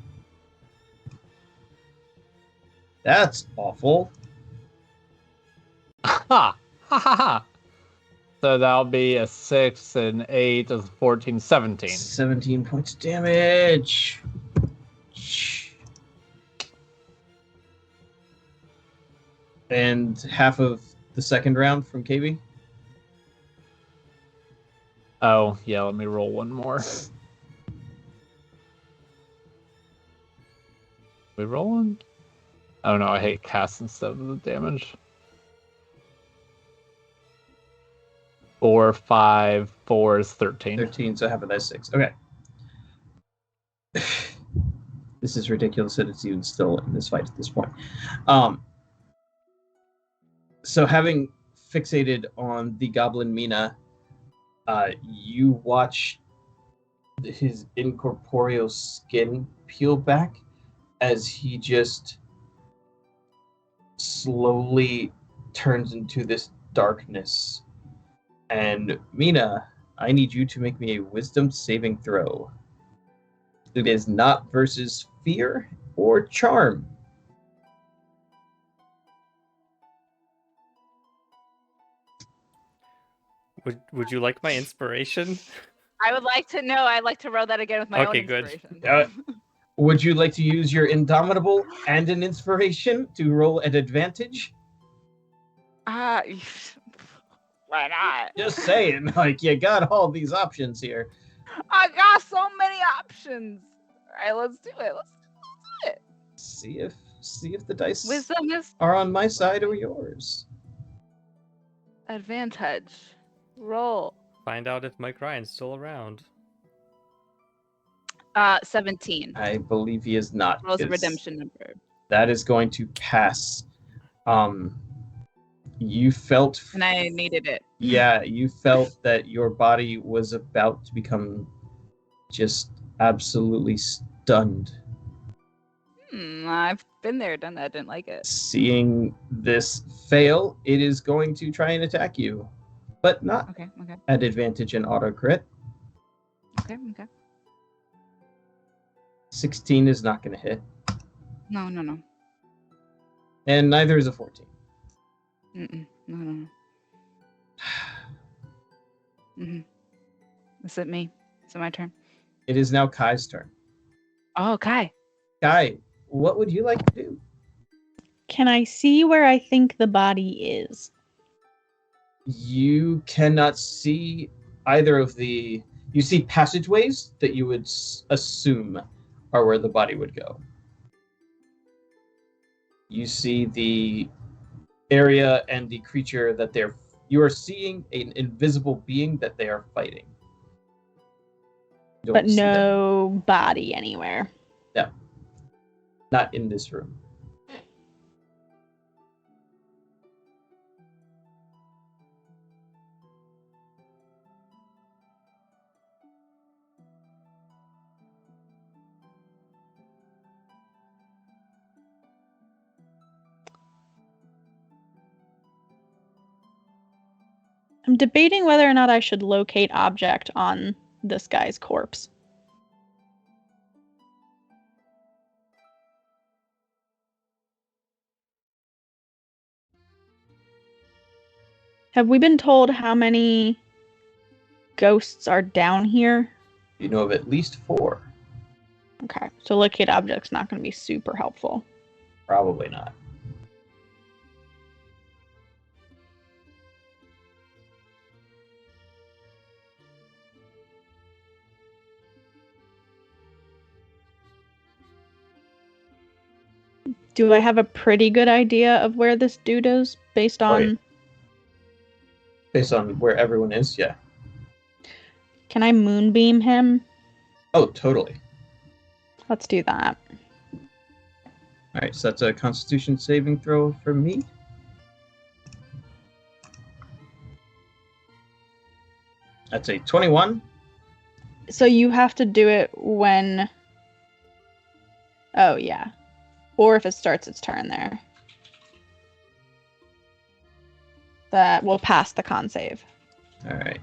That's awful. Ha! Ha ha ha! So that'll be a 6 and 8 is 14, 17. 17 points damage. And half of the second round from KB. Oh, yeah, let me roll one more. We rolling? Oh no, I hate cast instead of the damage. 4, 5, 4 is 13. 13, so half of that is 6. Okay. This is ridiculous that it's even still in this fight at this point. So having fixated on the goblin Mina, you watch his incorporeal skin peel back as he just slowly turns into this darkness. And Mina, I need you to make me a wisdom saving throw. It is not versus fear or charm. Would you like my inspiration? I would like to know. I'd like to roll that again with my Okay, own good. inspiration. Would you like to use your Indomitable and an inspiration to roll at advantage? Why not? Just saying, like, you got all these options here. I got so many options. All right, let's do it. Let's do it. See if the dice Wisdom is are on my side or yours. advantage. Roll. Find out if Mike Ryan's still around. 17. I believe he is not. Rolls a because redemption number. That is going to pass. You felt, And I needed it. yeah, you felt that your body was about to become just absolutely stunned. I've been there, done that. Didn't like it. Seeing this fail, it is going to try and attack you, but not Okay. at advantage and auto crit. Okay. 16 is not going to hit, No. and neither is a 14. No. Is it me? Is it my turn? It is now Kai's turn. Oh, Kai. Kai, what would you like to do? Can I see where I think the body is? You cannot see either of the... You see passageways that you would assume are where the body would go. You see the area and the creature that you are seeing an invisible being that they are fighting. You don't But see them. no body anywhere. No. Not in this room. I'm debating whether or not I should locate object on this guy's corpse. Have we been told how many ghosts are down here? You know of at least 4. Okay, so locate object's not going to be super helpful. Probably not. Do I have a pretty good idea of where this dude is based on... yeah. Based on where everyone is, yeah. Can I moonbeam him? Oh, totally. Let's do that. Alright, so that's a Constitution saving throw for me. That's a 21. So you have to do it when... Oh, yeah. Or if it starts its turn there. That will pass the con save. Alright.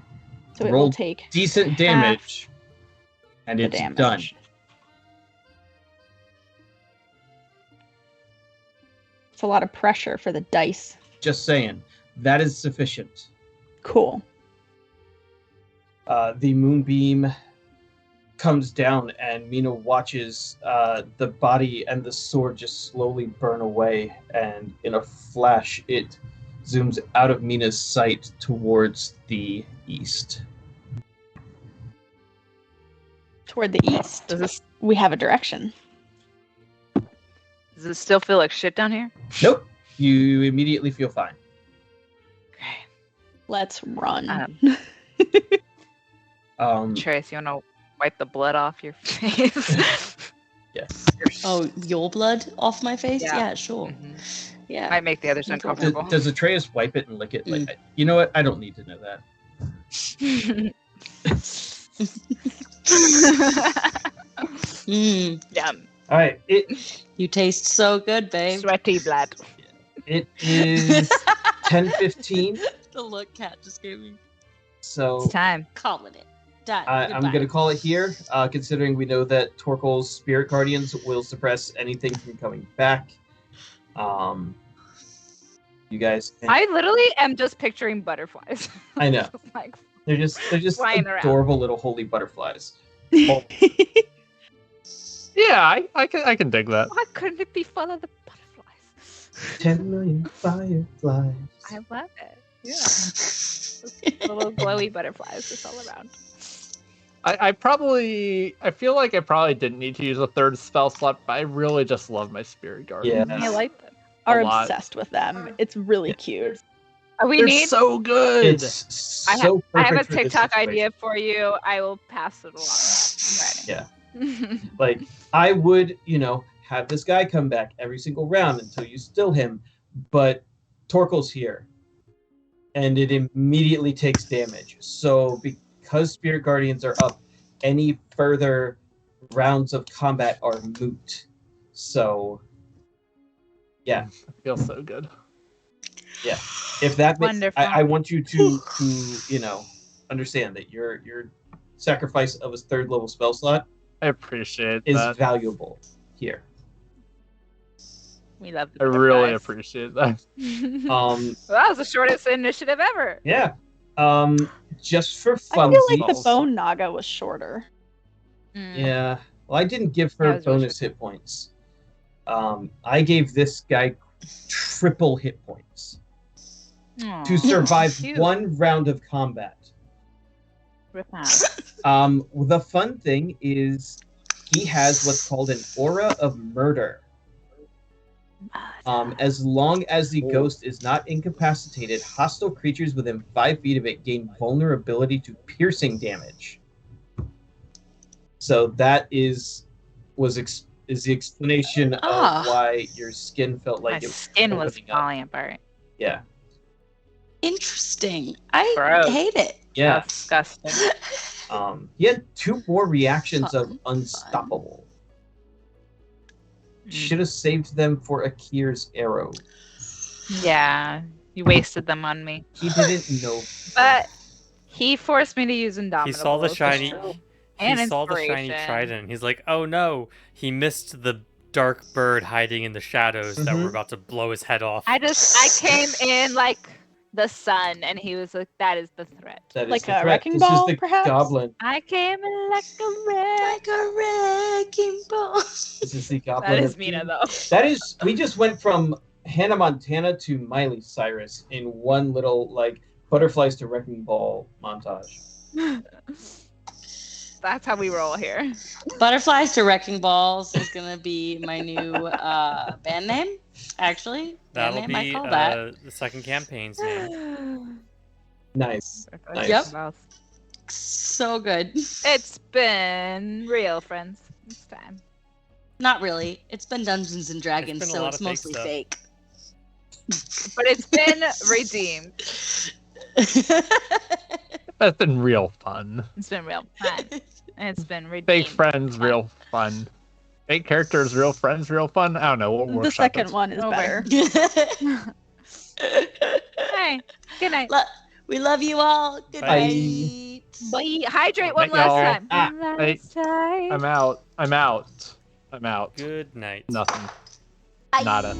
So it Roll will take decent damage. And the it's damage. done. It's a lot of pressure for the dice. Just saying. That is sufficient. Cool. The moonbeam comes down and Mina watches the body and the sword just slowly burn away, and in a flash it zooms out of Mina's sight towards the east. Toward the east. Does this We have a direction. does it still feel like shit down here? Nope. You immediately feel fine. Okay. Let's run. Trace, you wanna wipe the blood off your face? Yes. Oh, your blood off my face? Yeah. Yeah, sure. Mhm. Yeah. Might make the others No problem. uncomfortable. Does Atraeus wipe it and lick it? Like, you know what? I don't need to know that. Yum. All right. You taste so good, babe. Sweaty blood. It is 10:15. The look Cat just gave me. So It's time. Calling it. Done. I'm going to call it here, considering we know that Torkel's Spirit Guardians will suppress anything from coming back. You guys can... I literally am just picturing butterflies. I know. Like, They're just flying around. adorable little holy butterflies. Yeah, I can dig that. why couldn't it be full of the butterflies? 10 million fireflies. I love it. Yeah. Just little glowy butterflies just all around. I feel like I probably didn't need to use a third spell slot, but I really just love my Spirit Guardians. Yeah. I like them. Are a lot. obsessed with them. It's really cute. We They're need. so good. It's so I have a perfect for this TikTok situation. idea for you. I will pass it along. I'm writing. Like, I would, have this guy come back every single round until you still him, but Torkel's here, and it immediately takes damage. So because Spirit Guardians are up, any further rounds of combat are moot. So, yeah. It feels so good. Yeah. If that makes, Wonderful. I want you to understand that your sacrifice of a third level spell slot I appreciate is that. valuable here. We love the I really butterflies. appreciate that. Well, that was the shortest initiative ever. Yeah. Just for I feel like funsies. the bone naga was shorter. Mm. Yeah. Well, I didn't give That her was really bonus hit points. I gave this guy triple hit points to Aw, survive cute. one round of combat. Rip out. The fun thing is he has what's called an aura of murder. As long as the ghost is not incapacitated, hostile creatures within 5 feet of it gain vulnerability to piercing damage. So that is the explanation of why your skin felt like My it skin was opening up. falling apart. Yeah. Interesting. I Gross. hate it. Yeah. Disgusting. He had 2 more reactions of Fun, unstoppable. Mm. Should have saved them for Akir's arrow. Yeah. You wasted them on me. He didn't know. But he forced me to use Indomitable. He saw the shiny. And He saw the shiny inspiration. trident. He's like, oh no! He missed the dark bird hiding in the shadows that were about to blow his head off. I came in like the sun, and he was like, "That is the threat." That is Like the a threat. wrecking This ball, is the perhaps? goblin. I came in like a wrecking ball. This is the goblin. That is of Mina, doom. though. That is. We just went from Hannah Montana to Miley Cyrus in one little like butterflies to wrecking ball montage. That's how we roll here. Butterflies to Wrecking Balls is gonna be my new band name. Actually, band That'll name I be call that. the second campaign's name. Nice. Nice. Yep. So good. It's been real, friends. This time. Not really. It's been Dungeons and Dragons, been a so lot it's of fake mostly stuff. fake. But it's been redeemed. That's been real fun. It's been real fun. It's been redeemed. Fake friends, real fun. Fake characters, real friends, real fun. I don't know. We'll The workshop second it. one is Over. better. Hey, good night. We love you all. Good Bye. night. Bye. Hydrate one Night, y'all. last time. Ah, One wait. last time. I'm out. I'm out. I'm out. Good night. Nothing. Bye. Nada.